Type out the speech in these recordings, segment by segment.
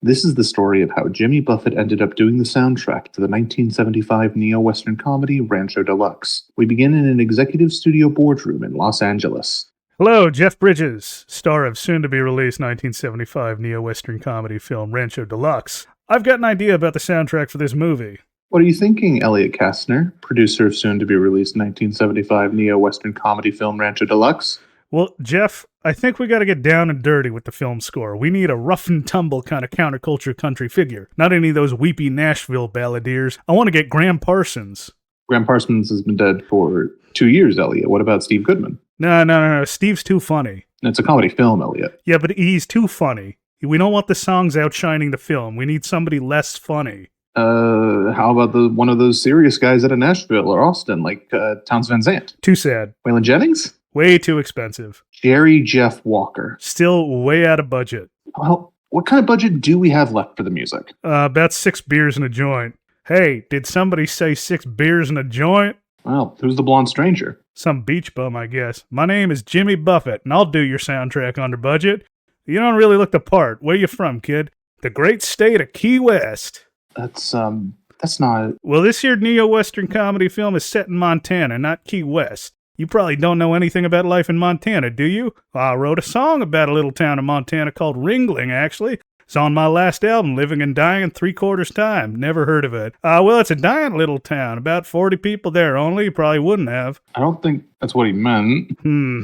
This is the story of how Jimmy Buffett ended up doing the soundtrack to the 1975 neo-Western comedy Rancho Deluxe. We begin in an executive studio boardroom in Los Angeles. Hello, Jeff Bridges, star of soon-to-be-released 1975 neo-Western comedy film Rancho Deluxe. I've got an idea about the soundtrack for this movie. What are you thinking, Elliot Kastner, producer of soon-to-be-released 1975 neo-Western comedy film Rancho Deluxe? Well, Jeff, I think we gotta get down and dirty with the film score. We need a rough-and-tumble kind of counterculture country figure. Not any of those weepy Nashville balladeers. I want to get Graham Parsons. Graham Parsons has been dead for 2 years, Elliot. What about Steve Goodman? No. Steve's too funny. It's a comedy film, Elliot. Yeah, but he's too funny. We don't want the songs outshining the film. We need somebody less funny. How about one of those serious guys out of Nashville or Austin, like Townes Van Zandt? Too sad. Waylon Jennings? Way too expensive. Jerry Jeff Walker. Still way out of budget. Well, what kind of budget do we have left for the music? About 6 beers and a joint. Hey, did somebody say 6 beers and a joint? Well, who's the blonde stranger? Some beach bum, I guess. My name is Jimmy Buffett, and I'll do your soundtrack under budget. You don't really look the part. Where you from, kid? The great state of Key West. That's not... Well, this here neo-Western comedy film is set in Montana, not Key West. You probably don't know anything about life in Montana, do you? I wrote a song about a little town in Montana called Ringling, actually. It's on my last album, Living and Dying in 3/4 Time. Never heard of it. Well, it's a dying little town. About 40 people there only. You probably wouldn't have. I don't think that's what he meant.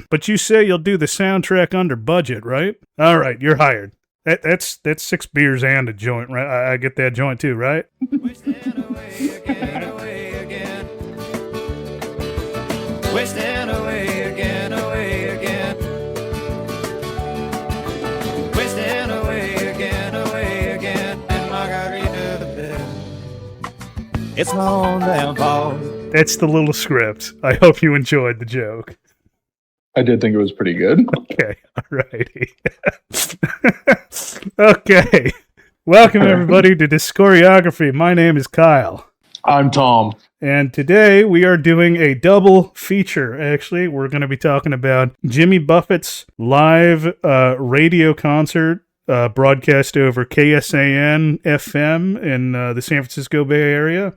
But you say you'll do the soundtrack under budget, right? All right, you're hired. That's 6 beers and a joint, right? I get that joint too, right? Wasting away again, away again. Wasting away again, away again. Wasting away again, away again. And Margarita the bell. It's on downfall. That's the little script. I hope you enjoyed the joke. I did think it was pretty good. Okay, alrighty. Okay. Welcome, everybody, to Discoreography. My name is Kyle. I'm Tom. And today we are doing a double feature, actually. We're going to be talking about Jimmy Buffett's live radio concert broadcast over KSAN FM in the San Francisco Bay Area.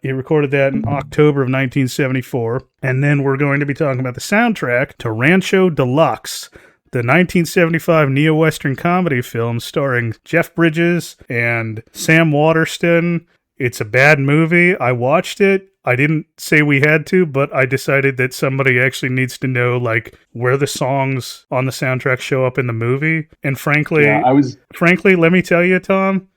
He recorded that in October of 1974. And then we're going to be talking about the soundtrack to Rancho Deluxe, the 1975 neo-Western comedy film starring Jeff Bridges and Sam Waterston. It's a bad movie. I watched it. I didn't say we had to, but I decided that somebody actually needs to know, like, where the songs on the soundtrack show up in the movie. And frankly, let me tell you, Tom,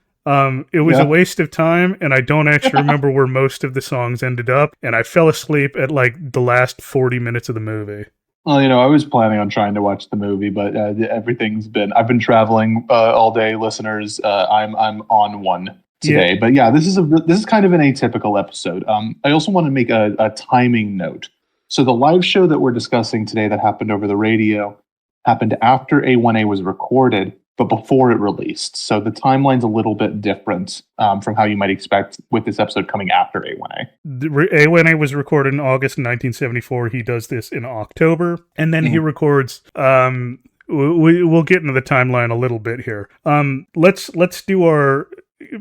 it was a waste of time, and I don't actually remember where most of the songs ended up, and I fell asleep at, like, the last 40 minutes of the movie. Well, I was planning on trying to watch the movie, but I've been traveling all day, listeners. I'm on one today. But yeah, this is kind of an atypical episode. I also want to make a timing note. So the live show that we're discussing today that happened over the radio happened after A1A was recorded, but before it released. So the timeline's a little bit different from how you might expect with this episode coming after A1A. A1A was recorded in August 1974. He does this in October, and then he records... we'll get into the timeline a little bit here. Let's do our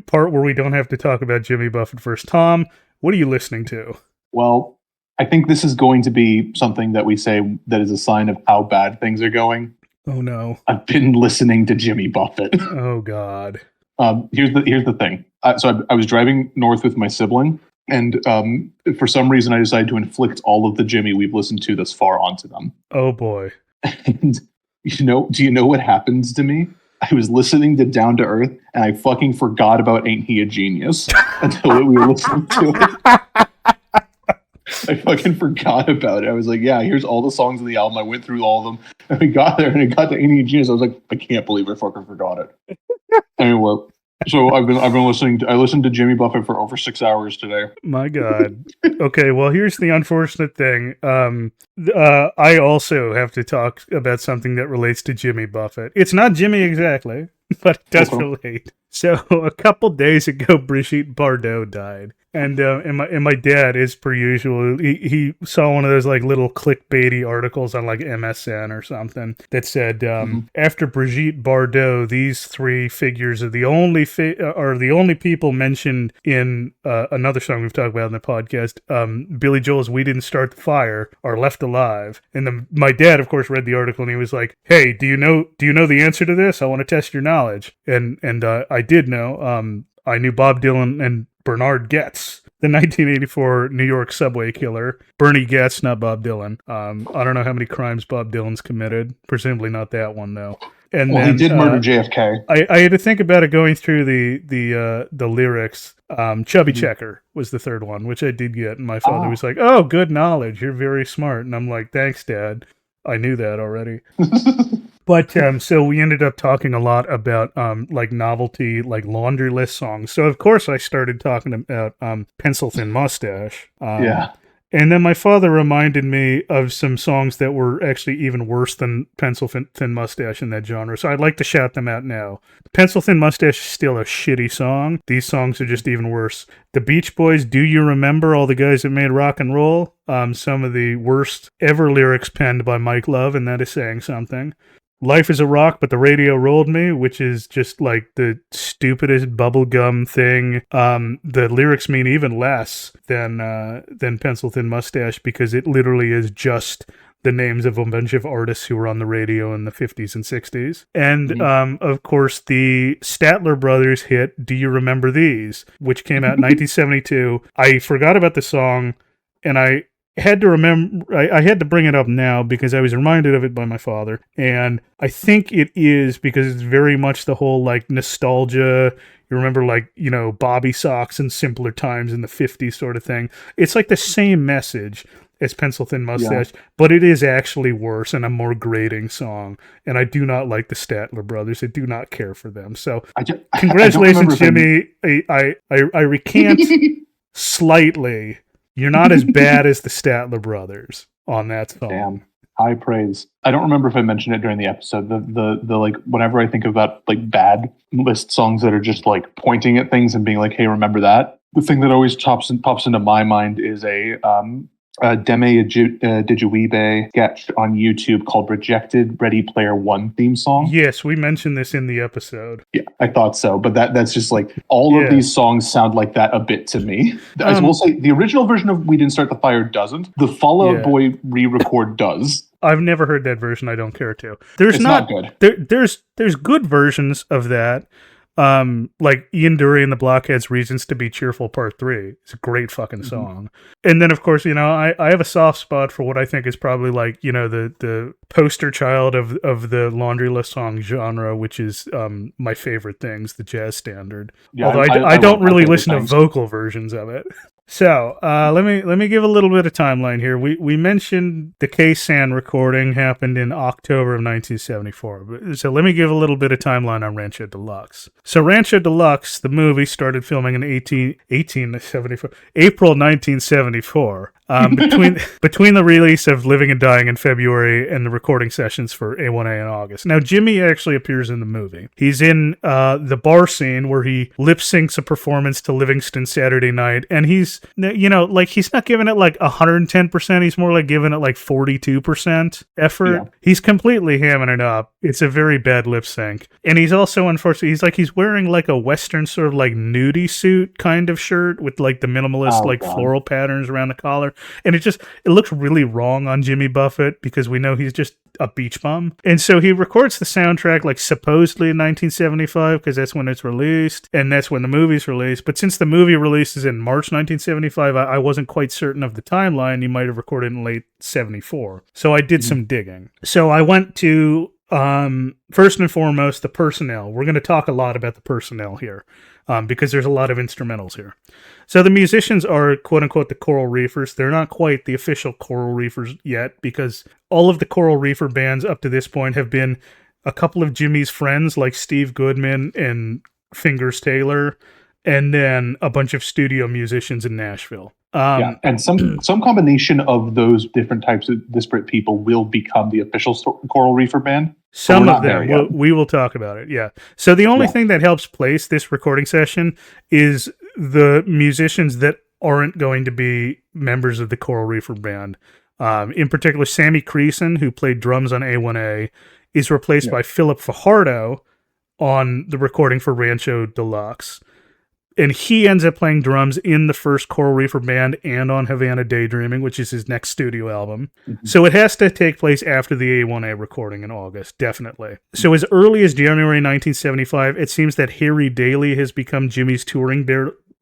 part where we don't have to talk about Jimmy Buffett first. Tom, what are you listening to? Well, I think this is going to be something that we say that is a sign of how bad things are going. Oh no. I've been listening to Jimmy Buffett. Oh God. Here's the thing. So I was driving north with my sibling, and for some reason I decided to inflict all of the Jimmy we've listened to thus far onto them. Oh boy. And do you know what happens to me? I was listening to Down to Earth, and I fucking forgot about Ain't He a Genius until we were listening to it. I fucking forgot about it. I was like, yeah, here's all the songs of the album. I went through all of them, and we got there, and it got to Ain't He a Genius. I was like, I can't believe I fucking forgot it. Anyway, so I've been listening. I listened to Jimmy Buffett for over 6 hours today. My God. Okay, well, here's the unfortunate thing. I also have to talk about something that relates to Jimmy Buffett. It's not Jimmy exactly, but it does relate. So a couple days ago, Brigitte Bardot died. And my dad, is per usual, he saw one of those like little clickbaity articles on like MSN or something that said after Brigitte Bardot, these three figures are the only people mentioned in another song we've talked about in the podcast. Billy Joel's "We Didn't Start the Fire" are left alive. And then my dad, of course, read the article and he was like, "Hey, do you know the answer to this? I want to test your knowledge." And I did know. I knew Bob Dylan and Bernard Goetz, the 1984 New York subway killer. Bernie Goetz, not Bob Dylan. I don't know how many crimes Bob Dylan's committed. Presumably not that one, though. And well, then, he did murder JFK. I had to think about it going through the lyrics. Chubby Checker was the third one, which I did get. And my father was like, "Oh, good knowledge. You're very smart." And I'm like, "Thanks, Dad. I knew that already." But so we ended up talking a lot about like novelty, like laundry list songs. So of course I started talking about Pencil Thin Mustache. Yeah. And then my father reminded me of some songs that were actually even worse than Pencil Thin Mustache in that genre. So I'd like to shout them out now. Pencil Thin Mustache is still a shitty song. These songs are just even worse. The Beach Boys, "Do You Remember All the Guys That Made Rock and Roll?" Some of the worst ever lyrics penned by Mike Love, and that is saying something. "Life is a Rock, but the Radio Rolled Me," which is just like the stupidest bubblegum thing. The lyrics mean even less than Pencil Thin Mustache because it literally is just the names of a bunch of artists who were on the radio in the 50s and 60s. And, of course, the Statler Brothers hit "Do You Remember These?" which came out in 1972. I forgot about the song, and I had to remember, I had to bring it up now because I was reminded of it by my father. And I think it is because it's very much the whole like nostalgia. You remember like, Bobby Socks and Simpler Times in the 50s sort of thing. It's like the same message as Pencil Thin Mustache, but it is actually worse and a more grating song. And I do not like the Statler Brothers. I do not care for them. So congratulations, Jimmy. I recant slightly. You're not as bad as the Statler Brothers on that song. Damn. High praise. I don't remember if I mentioned it during the episode. The like whenever I think about like bad list songs that are just like pointing at things and being like, "Hey, remember that?" The thing that always pops into my mind is a Deme Digiweebe sketch on YouTube called "Rejected Ready Player One" theme song. Yes, we mentioned this in the episode. Yeah, I thought so, but that's just like all of these songs sound like that a bit to me. I will say the original version of "We Didn't Start the Fire" doesn't. The Fall Out Boy re-record does. I've never heard that version. I don't care to. It's not good. There's good versions of that. Like Ian Dury and the Blockheads' "Reasons to Be Cheerful" Part 3. It's a great fucking song. And then, of course, I have a soft spot for what I think is probably like, the poster child of the laundry list song genre, which is my favorite things, the jazz standard. Yeah, although I don't really listen to vocal versions of it. So let me give a little bit of timeline here. We mentioned the KSAN recording happened in October of 1974. So let me give a little bit of timeline on Rancho Deluxe. So Rancho Deluxe, the movie, started filming in April 1974. Between the release of Living and Dying in February and the recording sessions for A1A in August. Now, Jimmy actually appears in the movie. He's in the bar scene where he lip syncs a performance to Livingston Saturday Night, and he's he's not giving it like 110%. He's more like giving it like 42% effort. Yeah. He's completely hamming it up. It's a very bad lip sync, and he's also, unfortunately, he's wearing like a Western sort of like nudie suit kind of shirt with like the minimalist floral patterns around the collar. And it looks really wrong on Jimmy Buffett because we know he's just a beach bum. And so he records the soundtrack like supposedly in 1975 because that's when it's released and that's when the movie's released. But since the movie releases in March 1975, I wasn't quite certain of the timeline. He might have recorded in late 74. So I did some digging. So I went to first and foremost, the personnel. We're going to talk a lot about the personnel here because there's a lot of instrumentals here. So the musicians are, quote unquote, the Coral Reefers. They're not quite the official Coral Reefers yet because all of the Coral Reefer bands up to this point have been a couple of Jimmy's friends like Steve Goodman and Fingers Taylor, and then a bunch of studio musicians in Nashville. And some combination of those different types of disparate people will become the official Coral Reefer band. Some of them, we will talk about it, yeah. So the only thing that helps place this recording session is the musicians that aren't going to be members of the Coral Reefer Band. In particular, Sammy Creason, who played drums on A1A, is replaced by Philip Fajardo on the recording for Rancho Deluxe. And he ends up playing drums in the first Coral Reefer Band and on Havana Daydreaming, which is his next studio album. Mm-hmm. So it has to take place after the A1A recording in August, definitely. So as early as January 1975, it seems that Harry Daly has become Jimmy's touring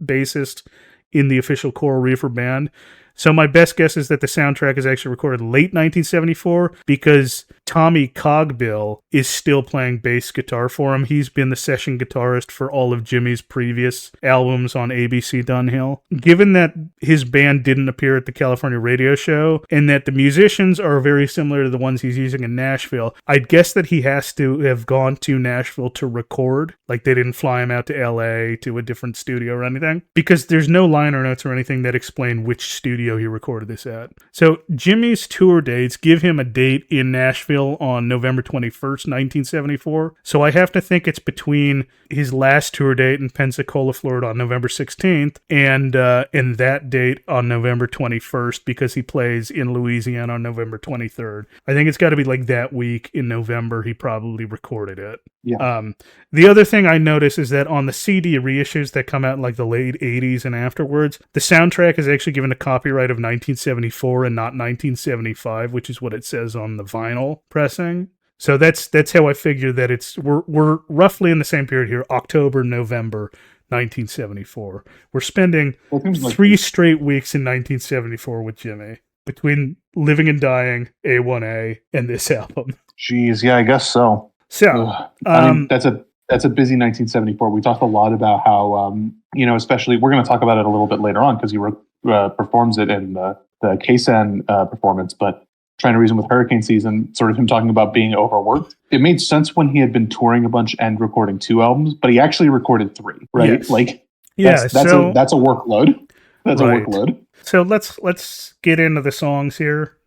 bassist in the official Coral Reefer Band. So my best guess is that the soundtrack is actually recorded late 1974 because Tommy Cogbill is still playing bass guitar for him. He's been the session guitarist for all of Jimmy's previous albums on ABC Dunhill. Given that his band didn't appear at the California radio show and that the musicians are very similar to the ones he's using in Nashville, I'd guess that he has to have gone to Nashville to record. Like they didn't fly him out to LA to a different studio or anything, because there's no liner notes or anything that explain which studio he recorded this at. So Jimmy's tour dates give him a date in Nashville on November 21st, 1974. So I have to think it's between his last tour date in Pensacola, Florida on November 16th and that date on November 21st, because he plays in Louisiana on November 23rd. I think it's got to be like that week in November he probably recorded it. Yeah. The other thing I notice is that on the CD reissues that come out in like the late 80s and afterwards, the soundtrack is actually given a copyright of 1974 and not 1975, which is what it says on the vinyl pressing. So that's how I figure that we're roughly in the same period here, October, November 1974. We're spending 3 straight weeks in 1974 with Jimmy, between Living and Dying, A1A, and this album. Jeez, yeah, I guess so. So, I mean, that's a busy 1974. We talked a lot about how, especially, we're going to talk about it a little bit later on because he performs it in the KSAN performance, but Trying to Reason with Hurricane Season, sort of him talking about being overworked. It made sense when he had been touring a bunch and recording 2 albums, but he actually recorded 3, right? Yes. Like, that's a workload. That's right. A workload. So let's get into the songs here.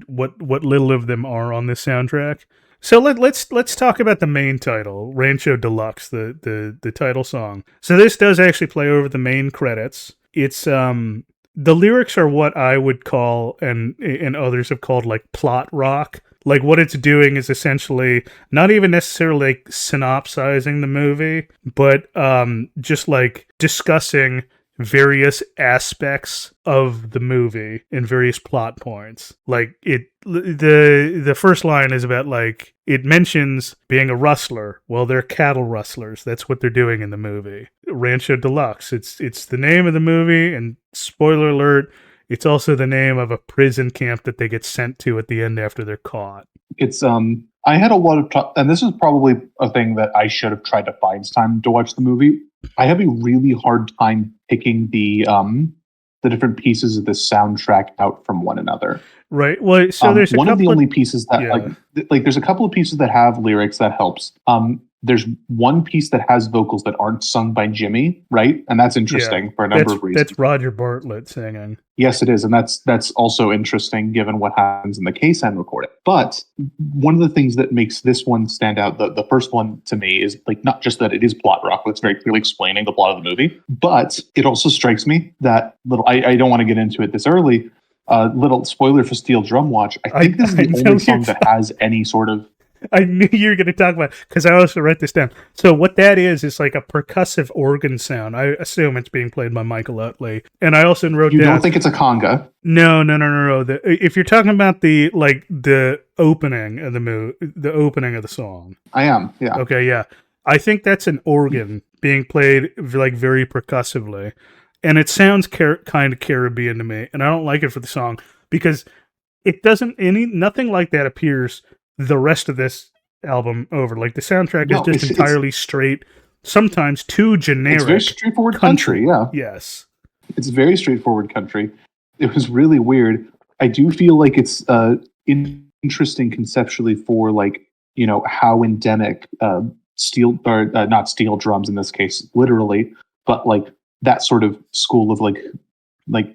What little of them are on this soundtrack. So let's talk about the main title, Rancho Deluxe, the title song. So this does actually play over the main credits. It's the lyrics are what I would call and others have called like plot rock. Like what it's doing is essentially not even necessarily like synopsizing the movie, but just like discussing various aspects of the movie and various plot points. Like the first line is about like, it mentions being a rustler. Well, they're cattle rustlers. That's what they're doing in the movie. Rancho Deluxe. It's the name of the movie, and spoiler alert, it's also the name of a prison camp that they get sent to at the end after they're caught. It's I had a lot of and this is probably a thing that I should have tried to find time to watch the movie. I have a really hard time picking the different pieces of the soundtrack out from one another. Right. Well, so there's one of the only pieces that like there's a couple of pieces that have lyrics that helps. There's one piece that has vocals that aren't sung by Jimmy, right? And that's interesting for a number of reasons. That's Roger Bartlett singing. Yes, it is. And that's also interesting given what happens in the KSAN recording. But one of the things that makes this one stand out, the first one to me, is like not just that it is plot rock, but it's very clearly explaining the plot of the movie, but it also strikes me that I don't want to get into it this early, little spoiler for Steel Drum Watch. I think this is the only song that has any sort of... I knew you were going to talk about it because I also wrote this down. So what that is like a percussive organ sound. I assume it's being played by Michael Utley. And I also wrote down... You don't think it's a conga? No. If you're talking about the opening of the opening of the song. I am, yeah. Okay, yeah. I think that's an organ being played like very percussively. And it sounds kind of Caribbean to me. And I don't like it for the song because it doesn't... nothing like that appears... the rest of this album over. Like the soundtrack is just entirely straight, sometimes too generic. It's very straightforward country, yeah. Yes. It's very straightforward country. It was really weird. I do feel like it's interesting conceptually for like, how endemic not steel drums in this case, literally, but like that sort of school of like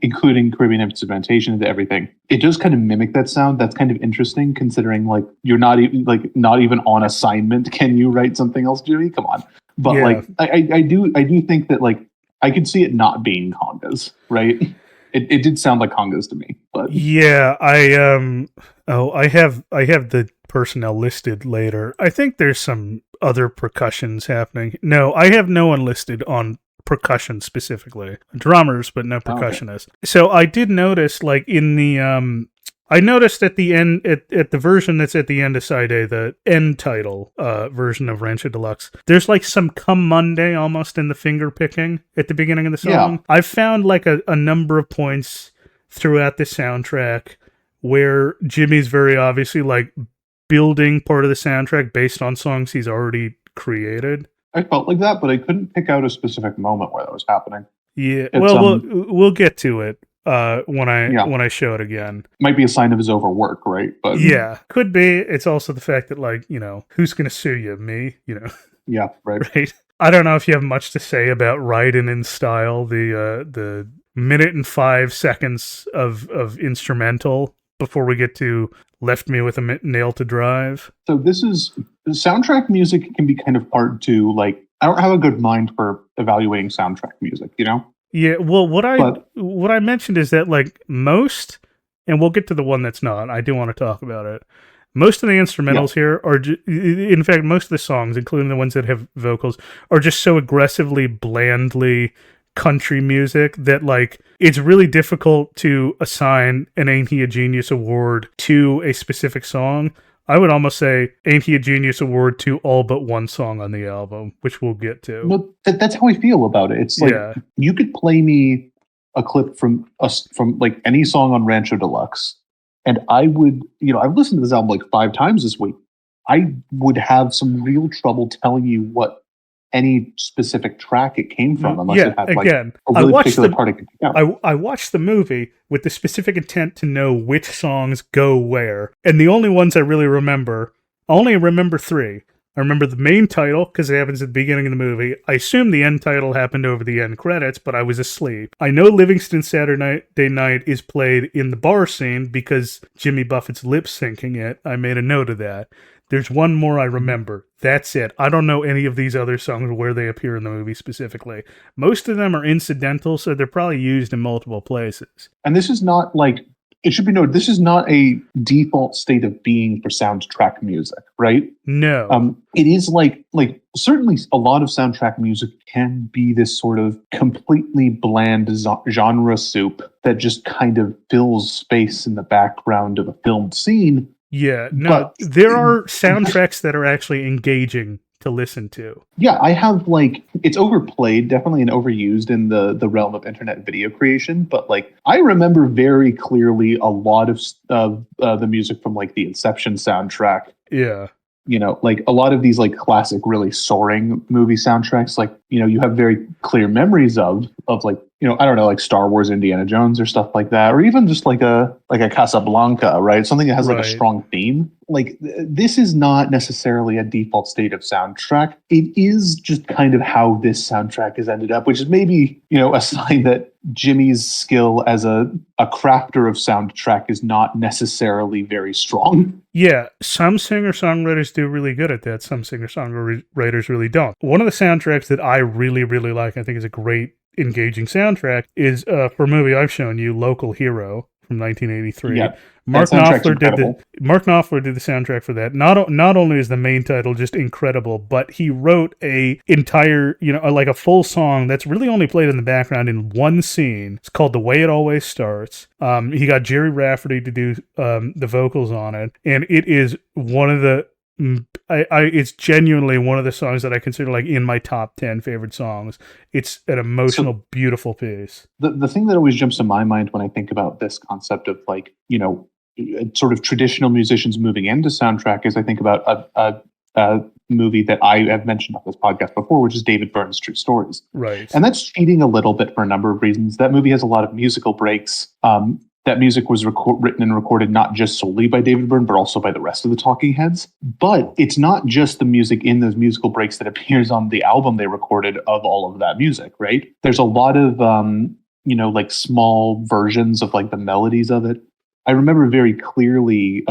including Caribbean instrumentation into everything. It does kind of mimic that sound. That's kind of interesting considering like you're not even on assignment. Can you write something else, Jimmy? Come on. But like I do think that like I could see it not being congas, right? It did sound like congas to me, but Yeah, I have the personnel listed later. I think there's some other percussions happening. No, I have no one listed on percussion specifically. Drummers, but no percussionists. Okay. So I did notice, like, in the I noticed at the end, at the version that's at the end of Side A, the end title version of Rancho Deluxe, there's like some Come Monday almost in the finger picking at the beginning of the song. Yeah. I've found like a number of points throughout the soundtrack where Jimmy's very obviously like building part of the soundtrack based on songs he's already created. I felt like that, but I couldn't pick out a specific moment where that was happening. Yeah, we'll get to it. When I show it again. Might be a sign of his overwork, right? But yeah, could be. It's also the fact that, like, you know, who's going to sue you? Me? You know? Yeah, right. Right. I don't know if you have much to say about Riding in Style, the minute and 5 seconds of instrumental before we get to Left Me with a Nail to Drive. So soundtrack music can be kind of hard to, like, I don't have a good mind for evaluating soundtrack music, you know? Yeah, well, what I mentioned is that, like, most, and we'll get to the one that's not, I do want to talk about it. Most of the instrumentals here are, in fact, most of the songs, including the ones that have vocals, are just so aggressively, blandly country music that, like, it's really difficult to assign an Ain't He a Genius award to a specific song. I would almost say Ain't He a Genius award to all but one song on the album, which we'll get to. Well, that's how I feel about it. It's like, you could play me a clip from like any song on Rancho Deluxe, and I would, you know, I've listened to this album like 5 times this week. I would have some real trouble telling you what any specific track it came from, unless it had like a really particular part I could pick out. I watched the movie with the specific intent to know which songs go where, and the only ones I really remember, I only remember 3. I remember the main title, because it happens at the beginning of the movie. I assume the end title happened over the end credits, but I was asleep. I know Livingston Saturday Night is played in the bar scene because Jimmy Buffett's lip syncing it. I made a note of that. There's one more I remember. That's it. I don't know any of these other songs or where they appear in the movie specifically. Most of them are incidental, so they're probably used in multiple places. And this is not like, it should be noted, this is not a default state of being for soundtrack music, right? No. It is like certainly a lot of soundtrack music can be this sort of completely bland genre soup that just kind of fills space in the background of a filmed scene. Yeah, no, but there are soundtracks that are actually engaging to listen to. Yeah, I have, like, it's overplayed, definitely, and overused in the realm of internet video creation, but, like, I remember very clearly a lot of the music from, like, the Inception soundtrack. Yeah. You know, like, a lot of these, like, classic, really soaring movie soundtracks, like, you know, you have very clear memories of like, you know, I don't know, like Star Wars, Indiana Jones, or stuff like that, or even just like a Casablanca, right? Something that has like a strong theme. Like, this is not necessarily a default state of soundtrack. It is just kind of how this soundtrack has ended up, which is maybe, you know, a sign that Jimmy's skill as a crafter of soundtrack is not necessarily very strong. Yeah, some singer-songwriters do really good at that. Some singer-songwriters really don't. One of the soundtracks that I really, really like, I think is a great engaging soundtrack, is for a movie I've shown you, Local Hero from 1983. Yeah, Mark Knopfler did the soundtrack for that. Not only is the main title just incredible, but he wrote a entire, you know, like a full song that's really only played in the background in one scene. It's called The Way It Always Starts. He got Jerry Rafferty to do the vocals on it, and it is one of the it's genuinely one of the songs that I consider like in my top 10 favorite songs. It's an emotional, beautiful piece. The thing that always jumps to my mind when I think about this concept of, like, you know, sort of traditional musicians moving into soundtrack is I think about a movie that I have mentioned on this podcast before, which is David Byrne's True Stories. Right. And that's cheating a little bit for a number of reasons. That movie has a lot of musical breaks. That music was written and recorded not just solely by David Byrne, but also by the rest of the Talking Heads. But it's not just the music in those musical breaks that appears on the album they recorded of all of that music, right? There's a lot of, you know, like small versions of like the melodies of it. I remember very clearly,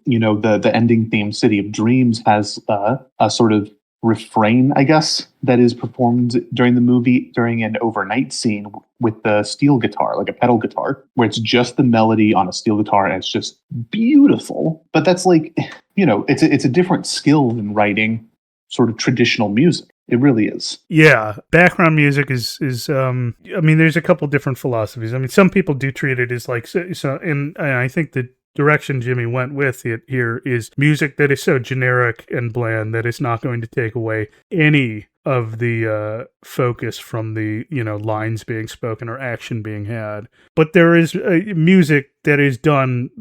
you know, the ending theme, City of Dreams, has a sort of refrain, I guess, that is performed during the movie during an overnight scene with the steel guitar, like a pedal guitar, where it's just the melody on a steel guitar and it's just beautiful. But that's like, it's a different skill than writing sort of traditional music. It really is. Yeah, background music is there's a couple different philosophies. I mean, some people do treat it as like so, and I think the direction Jimmy went with it here is music that is so generic and bland that it's not going to take away any of the focus from the lines being spoken or action being had. But there is music that is done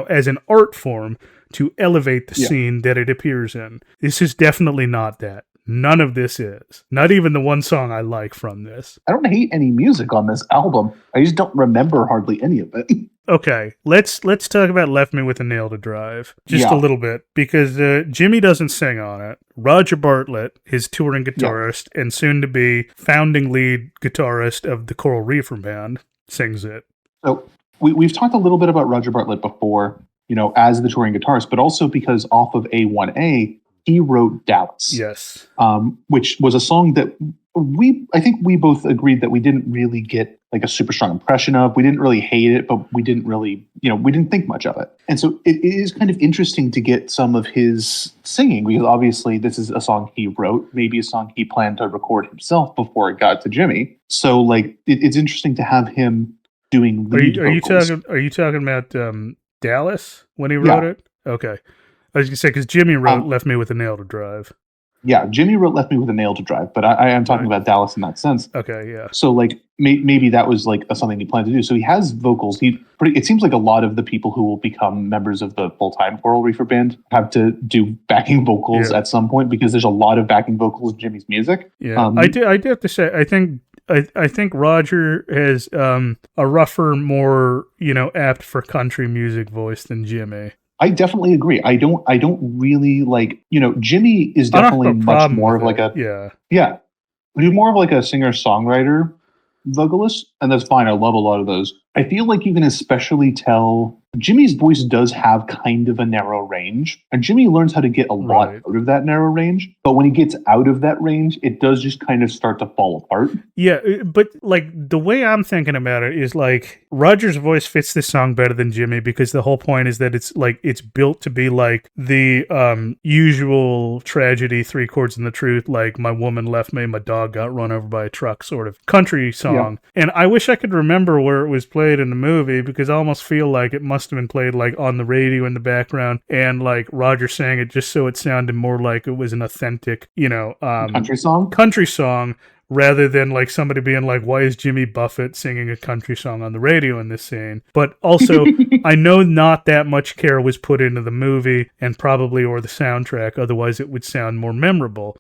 as an art form to elevate the scene that it appears in. This is definitely not that. None of this is. Not even the one song I like from this. I don't hate any music on this album. I just don't remember hardly any of it. Okay, let's talk about Left Me With a Nail to Drive just a little bit, because Jimmy doesn't sing on it. Roger Bartlett, his touring guitarist and soon-to-be founding lead guitarist of the Coral Reefer Band, sings it. So we've talked a little bit about Roger Bartlett before, as the touring guitarist, but also because off of A1A, he wrote Dallas. Yes. Which was a song that I think we both agreed that we didn't really get like a super strong impression of. We didn't really hate it, but we didn't really, we didn't think much of it. And so it is kind of interesting to get some of his singing, because obviously this is a song he wrote, maybe a song he planned to record himself before it got to Jimmy. So like it's interesting to have him doing lead vocals. Are you talking about Dallas when he wrote it? Okay. I was going to say, because Jimmy wrote Left Me With a Nail to Drive. Yeah, Jimmy wrote Left Me With a Nail to Drive, but I am talking about Dallas in that sense. Okay, yeah. So like maybe that was like something he planned to do. So he has vocals. It seems like a lot of the people who will become members of the full-time Coral Reefer Band have to do backing vocals at some point, because there's a lot of backing vocals in Jimmy's music. Yeah, I do have to say, I think Roger has a rougher, more apt for country music voice than Jimmy. I definitely agree. I don't really like, Jimmy is definitely much more of like he's more of like a singer-songwriter vocalist, and that's fine. I love a lot of those. I feel like you can especially tell Jimmy's voice does have kind of a narrow range, and Jimmy learns how to get a lot out of that narrow range. But when he gets out of that range, it does just kind of start to fall apart. Yeah, but like the way I'm thinking about it is like Roger's voice fits this song better than Jimmy, because the whole point is that it's built to be like the usual tragedy, 3 chords and the truth, like my woman left me, my dog got run over by a truck sort of country song. Yeah. And I wish I could remember where it was played in the movie, because I almost feel like it must have been played like on the radio in the background, and like Roger sang it just so it sounded more like it was an authentic, country song, rather than like somebody being like, why is Jimmy Buffett singing a country song on the radio in this scene? But also, I know not that much care was put into the movie and probably or the soundtrack, otherwise it would sound more memorable.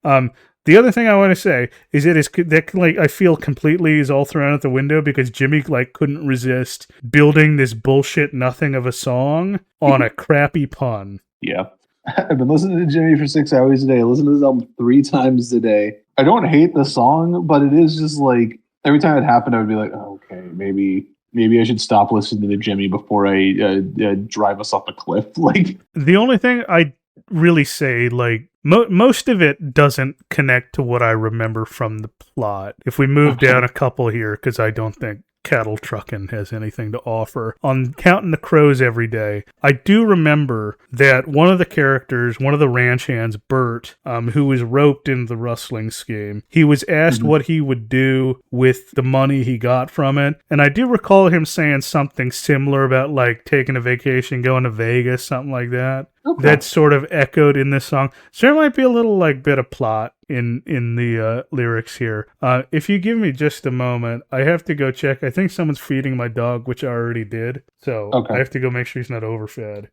The other thing I want to say is that like I feel completely is all thrown out the window, because Jimmy like couldn't resist building this bullshit nothing of a song on a crappy pun. Yeah. I've been listening to Jimmy for 6 hours a day. I listen to this album 3 times a day. I don't hate the song, but it is just like every time it happened, I would be like, oh, okay, maybe I should stop listening to Jimmy before I drive us off a cliff. Like the only thing I really say, like most of it doesn't connect to what I remember from the plot. If we move down a couple here, because I don't think cattle trucking has anything to offer. On Counting the Crows Every Day, I do remember that one of the characters, one of the ranch hands, Bert, who was roped into the rustling scheme, he was asked what he would do with the money he got from it. And I do recall him saying something similar about like taking a vacation, going to Vegas, something like that. Okay. That's sort of echoed in this song. So there might be a little like bit of plot in the lyrics here. If you give me just a moment, I have to go check. I think someone's feeding my dog, which I already did. So I have to go make sure he's not overfed.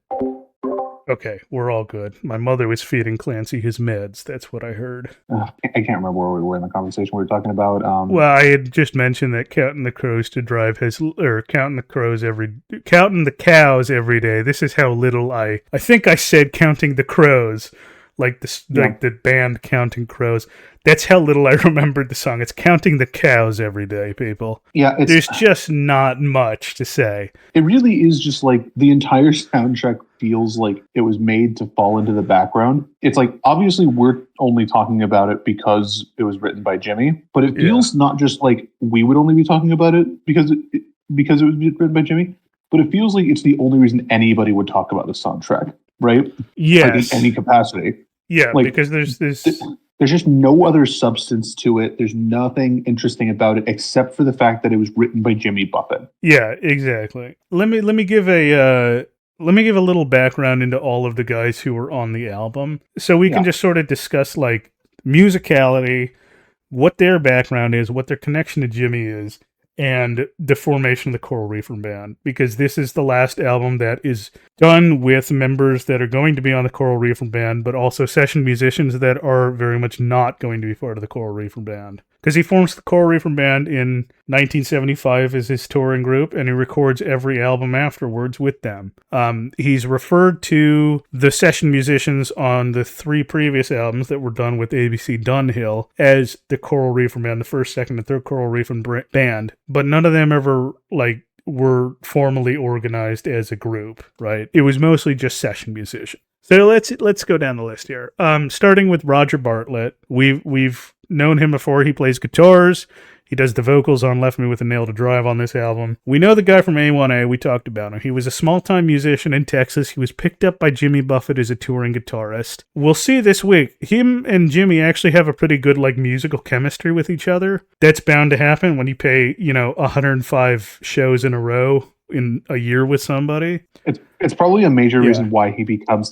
Okay, we're all good. My mother was feeding Clancy his meds. That's what I heard. I can't remember where we were in the conversation we were talking about. Well, I had just mentioned that counting the cows every day. This is how little I think I said counting the crows, like the band Counting Crows. That's how little I remembered the song. It's counting the cows every day, people. Yeah, there's just not much to say. It really is just like the entire soundtrack feels like it was made to fall into the background. It's like, obviously we're only talking about it because it was written by Jimmy, but it feels not just like we would only be talking about it because it was written by Jimmy, but it feels like it's the only reason anybody would talk about the soundtrack, right? Yes. Like in any capacity. Yeah, like, because there's this... There's just no other substance to it. There's nothing interesting about it except for the fact that it was written by Jimmy Buffett. Yeah, exactly. Let me give a little background into all of the guys who were on the album, so we can just sort of discuss like musicality, what their background is, what their connection to Jimmy is, and the formation of the Coral Reefer Band, because this is the last album that is done with members that are going to be on the Coral Reefer Band, but also session musicians that are very much not going to be part of the Coral Reefer Band. Because he forms the Coral Reefer Band in 1975 as his touring group, and he records every album afterwards with them. He's referred to the session musicians on the 3 previous albums that were done with ABC Dunhill as the Coral Reefer Band, the first, second, and third Coral Reefer Band, but none of them ever were formally organized as a group, right? It was mostly just session musicians. So let's go down the list here. Starting with Roger Bartlett, we've known him before. He plays guitars. He does the vocals on Left Me With a Nail to Drive on this album. We know the guy from A1A. We talked about him. He was a small-time musician in Texas. He was picked up by Jimmy Buffett as a touring guitarist. We'll see this week. Him and Jimmy actually have a pretty good musical chemistry with each other. That's bound to happen when you pay 105 shows in a row in a year with somebody. It's probably a major reason why he becomes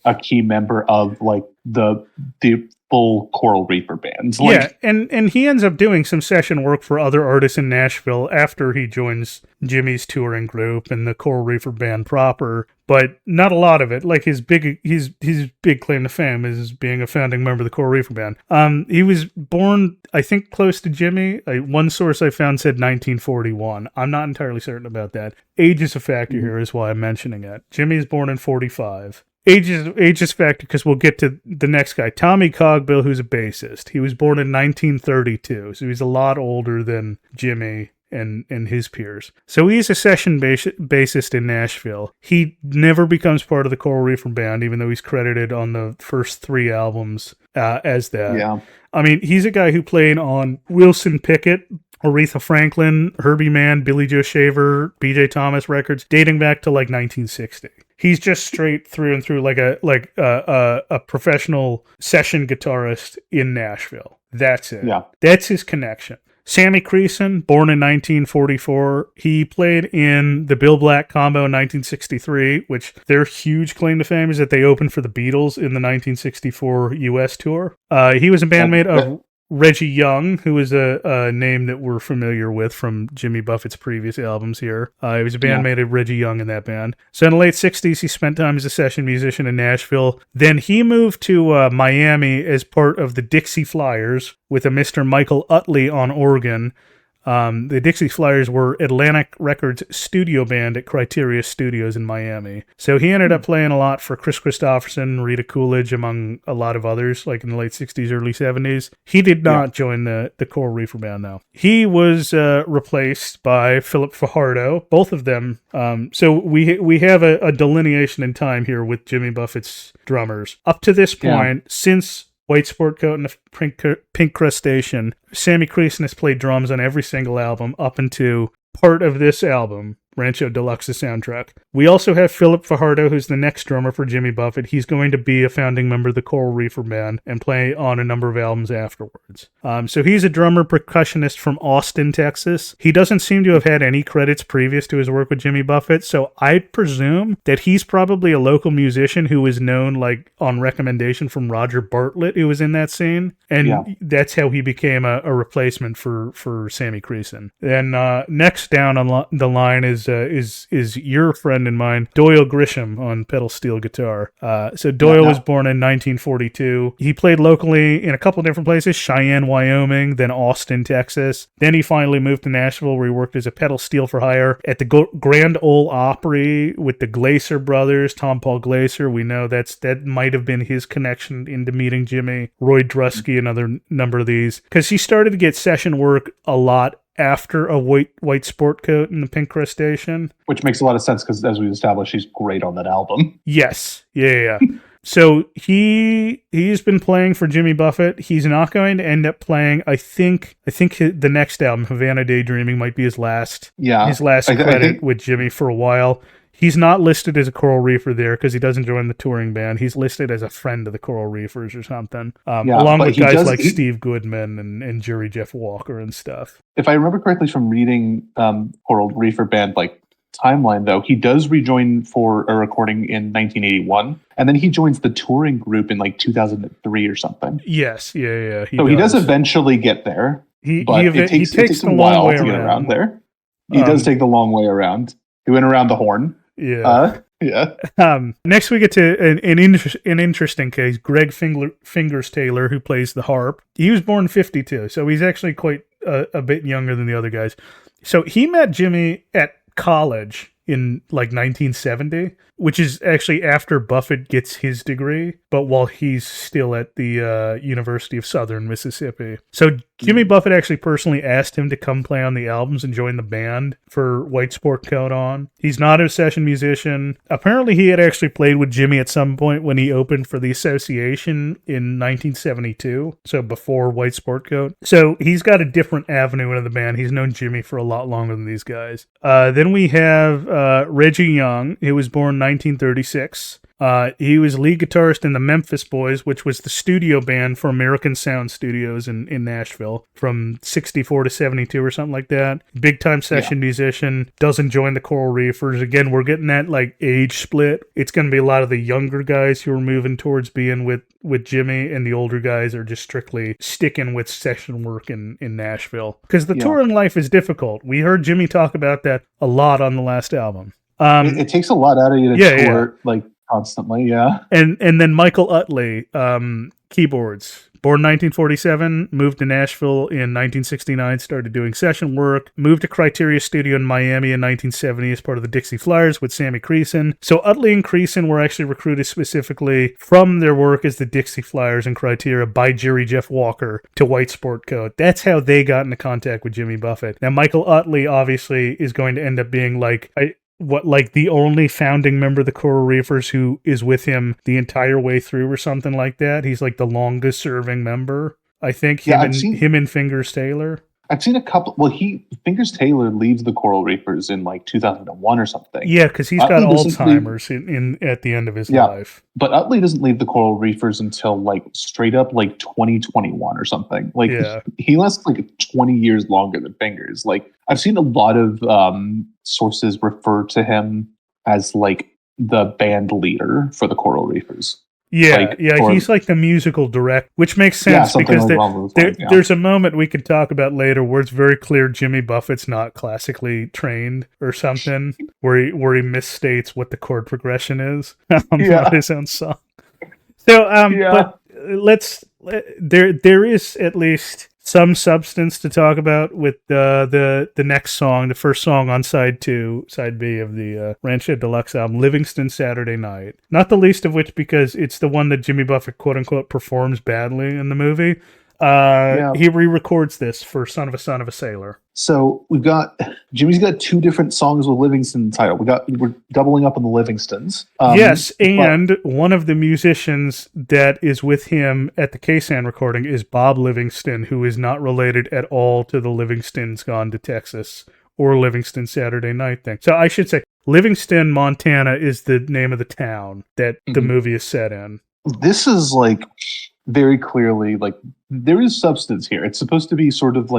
a key member of the full Coral Reefer bands. And he ends up doing some session work for other artists in Nashville after he joins Jimmy's touring group and the Coral Reefer Band proper, but not a lot of it. His big claim to fame is being a founding member of the Coral Reefer Band. He was born, I think, close to Jimmy. One source I found said 1941. I'm not entirely certain about that. Age is a factor here, is why I'm mentioning it. Jimmy is born in 45. Age is a factor because we'll get to the next guy, Tommy Cogbill, who's a bassist. He was born in 1932, so he's a lot older than Jimmy and his peers. So he's a session bassist in Nashville. He never becomes part of the Coral Reefer Band, even though he's credited on the first 3 albums as that. Yeah. I mean, he's a guy who played on Wilson Pickett, Aretha Franklin, Herbie Mann, Billy Joe Shaver, B.J. Thomas records, dating back to 1960. He's just straight through and through a professional session guitarist in Nashville. That's it. Yeah. That's his connection. Sammy Creason, born in 1944, he played in the Bill Black Combo in 1963, which their huge claim to fame is that they opened for the Beatles in the 1964 U.S. tour. He was a bandmate of Reggie Young, who is a name that we're familiar with from Jimmy Buffett's previous albums here. He was a bandmate of Reggie Young in that band. So in the late 60s, he spent time as a session musician in Nashville. Then he moved to Miami as part of the Dixie Flyers with a Mr. Michael Utley on organ. The Dixie Flyers were Atlantic Records studio band at Criteria Studios in Miami. So he ended up playing a lot for Chris Christopherson, Rita Coolidge, among a lot of others, in the late 60s, early 70s. He did not join the Coral Reefer Band, though. He was replaced by Philip Fajardo, both of them. So we have a delineation in time here with Jimmy Buffett's drummers. Up to this point, since White Sport Coat and the Pink Crustacean, Sammy Creason has played drums on every single album up into part of this album, Rancho Deluxe, the soundtrack. We also have Philip Fajardo, who's the next drummer for Jimmy Buffett. He's going to be a founding member of the Coral Reefer Band and play on a number of albums afterwards. So he's a drummer percussionist from Austin, Texas. He doesn't seem to have had any credits previous to his work with Jimmy Buffett, so I presume that he's probably a local musician who was known on recommendation from Roger Bartlett, who was in that scene, and that's how he became a replacement for Sammy Creason. Then next down on the line is your friend and mine, Doyle Grisham, on pedal steel guitar. So Doyle was born in 1942. He played locally in a couple of different places, Cheyenne, Wyoming, then Austin, Texas. Then he finally moved to Nashville, where he worked as a pedal steel for hire at the Grand Ole Opry with the Glaser brothers, Tom Paul Glaser. We know that might have been his connection into meeting Jimmy, Roy Drusky, another number of these, because he started to get session work a lot after a white sport coat and the pink crustacean. Which makes a lot of sense because, as we established, she's great on that album. Yes. Yeah. So he's been playing for Jimmy Buffett. He's not going to end up playing. I think the next album, Havana Daydreaming, might be his last. Yeah, his last credit with Jimmy for a while. He's not listed as a Coral Reefer there because he doesn't join the touring band. He's listed as a friend of the Coral Reefers or something, along with guys like Steve Goodman and Jerry Jeff Walker and stuff. If I remember correctly from reading Coral Reefer band timeline, though, he does rejoin for a recording in 1981, and then he joins the touring group in 2003 or something. Yes, yeah. He does eventually get there, but it takes a while to get around there. He does take the long way around. He went around the horn. Yeah. Next, we get to an interesting case. Greg Fingers Taylor, who plays the harp. He was born in 52, so he's actually quite a bit younger than the other guys. So he met Jimmy at college in 1970, which is actually after Buffett gets his degree, but while he's still at the University of Southern Mississippi. So Jimmy Buffett actually personally asked him to come play on the albums and join the band for White Sport Coat On. He's not a session musician. Apparently he had actually played with Jimmy at some point when he opened for the Association in 1972, so before White Sport Coat. So he's got a different avenue into the band. He's known Jimmy for a lot longer than these guys. Then we have Reggie Young, who was born 1936. He was lead guitarist in the Memphis Boys, which was the studio band for American Sound Studios in Nashville from 64 to 72 or something like that. Big time session musician, doesn't join the Coral Reefers. Again, we're getting that age split. It's going to be a lot of the younger guys who are moving towards being with Jimmy, and the older guys are just strictly sticking with session work in Nashville. Because the touring life is difficult. We heard Jimmy talk about that a lot on the last album. It takes a lot out of you to tour, constantly, And then Michael Utley, keyboards. Born 1947, moved to Nashville in 1969, started doing session work, moved to Criteria Studio in Miami in 1970 as part of the Dixie Flyers with Sammy Creason. So Utley and Creason were actually recruited specifically from their work as the Dixie Flyers and Criteria by Jerry Jeff Walker to White Sport Coat. That's how they got into contact with Jimmy Buffett. Now, Michael Utley obviously is going to end up being the only founding member of the Coral Reefers who is with him the entire way through or something like that. He's the longest serving member. I think him and Fingers Taylor. I've seen a couple. Well, Fingers Taylor leaves the Coral Reefers in 2001 or something. Yeah, because he's got Alzheimer's at the end of his life. But Utley doesn't leave the Coral Reefers until straight up 2021 or something. He lasts 20 years longer than Fingers. I've seen a lot of sources refer to him as the band leader for the Coral Reefers. Yeah, he's the musical director, which makes sense because there's a moment we can talk about later where it's very clear Jimmy Buffett's not classically trained or something, where he misstates what the chord progression is on his own song. So, but there is at least some substance to talk about with the next song, the first song on side B of the Rancho Deluxe album, Livingston Saturday Night. Not the least of which because it's the one that Jimmy Buffett, quote unquote, performs badly in the movie. He re-records this for Son of a Sailor. So Jimmy's got two different songs with Livingston title. We're doubling up on the Livingstons. Yes, and one of the musicians that is with him at the KSAN recording is Bob Livingston, who is not related at all to the Livingstons Gone to Texas or Livingston Saturday Night thing. So I should say Livingston, Montana is the name of the town that the movie is set in. This is very clearly there is substance here. It's supposed to be sort of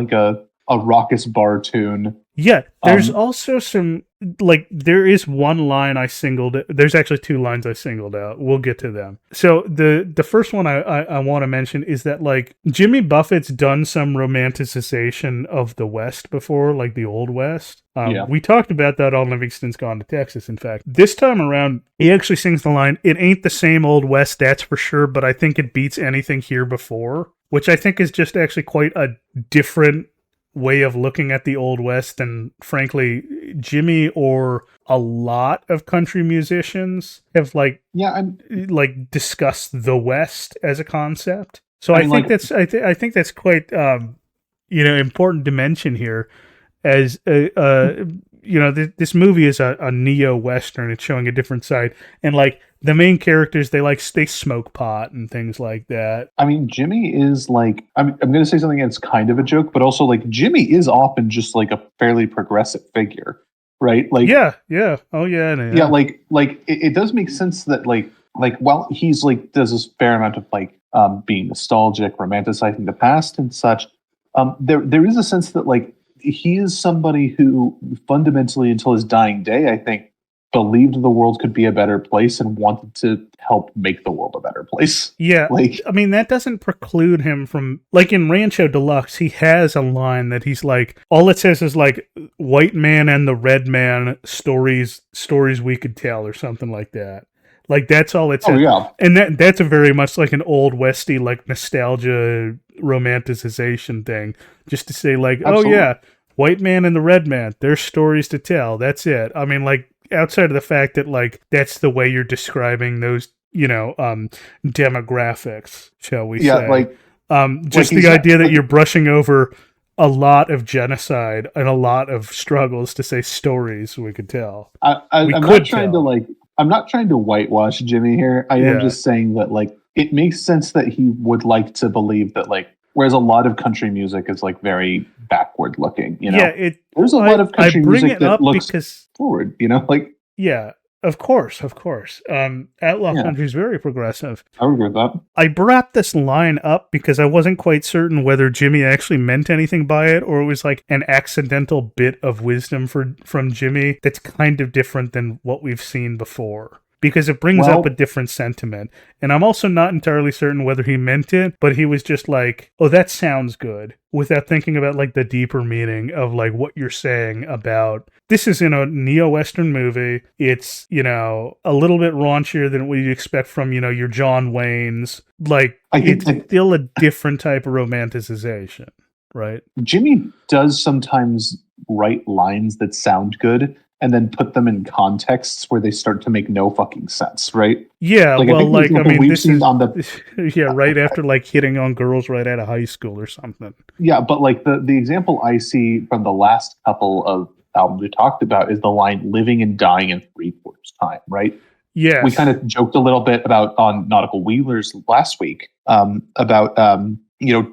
a raucous bar tune. Yeah, there's also some there is one line there's actually two lines I singled out. We'll get to them. So the first one I want to mention is that Jimmy Buffett's done some romanticization of the West before, the Old West. We talked about that on Livingston's Gone to Texas, in fact. This time around, he actually sings the line, "It ain't the same old West, that's for sure, but I think it beats anything here before," which I think is just actually quite a different way of looking at the Old West, and frankly, Jimmy or a lot of country musicians have discussed the West as a concept. So I think that's quite important to mention here, as this movie is a neo-Western. It's showing a different side, and like the main characters, they smoke pot and things like that. I mean, Jimmy is like, I'm going to say something that's kind of a joke, but also like Jimmy is often just like a fairly progressive figure, right? Like, yeah, oh yeah, yeah. Like it does make sense that like while he's like does this fair amount of like being nostalgic, romanticizing the past and such. There is a sense that like he is somebody who fundamentally, until his dying day, I think, believed the world could be a better place and wanted to help make the world a better place. Yeah, like, I mean, that doesn't preclude him from, like in Rancho Deluxe, he has a line that he's like, all it says is like, white man and the red man, stories we could tell, or something like that. Like, that's all it says. Oh, yeah. And that's a very much like an old Westy, like nostalgia romanticization thing. Just to say like, Absolutely. oh yeah, white man and the red man, there's stories to tell. That's it. I mean, like, outside of the fact that like that's the way you're describing those, demographics, shall we say? Yeah, like just like the idea that you're brushing over a lot of genocide and a lot of struggles to say stories we could tell. I'm not trying to whitewash Jimmy here. I am just saying that like it makes sense that he would like to believe that like, whereas a lot of country music is like very backward looking, Yeah, there's a lot of country music that looks because, forward, like. Yeah, of course. Outlaw Country is very progressive. I agree with that. I brought this line up because I wasn't quite certain whether Jimmy actually meant anything by it, or it was like an accidental bit of wisdom from Jimmy that's kind of different than what we've seen before. Because it brings up a different sentiment. And I'm also not entirely certain whether he meant it, but he was just like, oh, that sounds good, without thinking about like the deeper meaning of like what you're saying about, this is in a neo-Western movie. It's, a little bit raunchier than what you expect from, your John Waynes. Like, it's still a different type of romanticization, right? Jimmy does sometimes write lines that sound good and then put them in contexts where they start to make no fucking sense, right? Yeah, right after like hitting on girls right out of high school or something. Yeah, but like the example I see from the last couple of albums we talked about is the line "living and dying in 3/4 time," right? Yeah, we kind of joked a little bit about on Nautical Wheelers last week about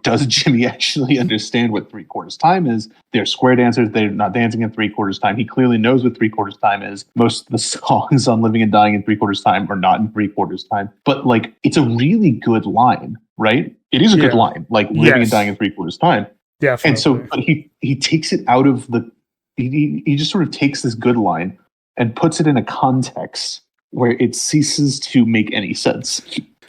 does Jimmy actually understand what 3/4 time is? They're square dancers. They're not dancing in 3/4 time. He clearly knows what 3/4 time is. Most of the songs on Living and Dying in 3/4 time are not in 3/4 time. But like, it's a really good line, right? It is a good line, like Living and Dying in 3/4 time. Definitely. And so, but he takes it out of the, he just sort of takes this good line and puts it in a context where it ceases to make any sense.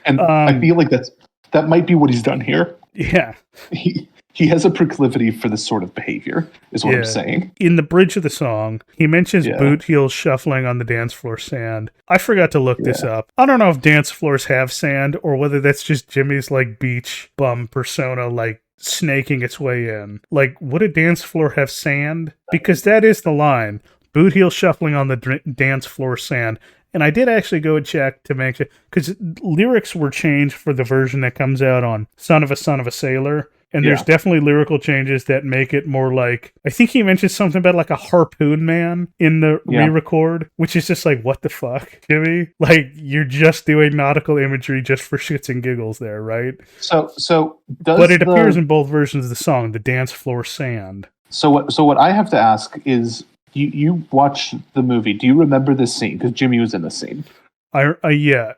And I feel like that might be what he's done here. Yeah. He has a proclivity for this sort of behavior, is what I'm saying. In the bridge of the song, he mentions boot heels shuffling on the dance floor sand. I forgot to look this up. I don't know if dance floors have sand or whether that's just Jimmy's like beach bum persona like snaking its way in. Like, would a dance floor have sand? Because that is the line. Boot heels shuffling on the dance floor sand. And I did actually go and check to make sure, because lyrics were changed for the version that comes out on Son of a Sailor. And there's definitely lyrical changes that make it more like, I think he mentioned something about like a harpoon man in the re-record, which is just like, what the fuck, Jimmy? Like, you're just doing nautical imagery just for shits and giggles there, right? But it appears in both versions of the song, the dance floor sand. So what I have to ask is, you watch the movie. Do you remember this scene? Because Jimmy was in the scene. I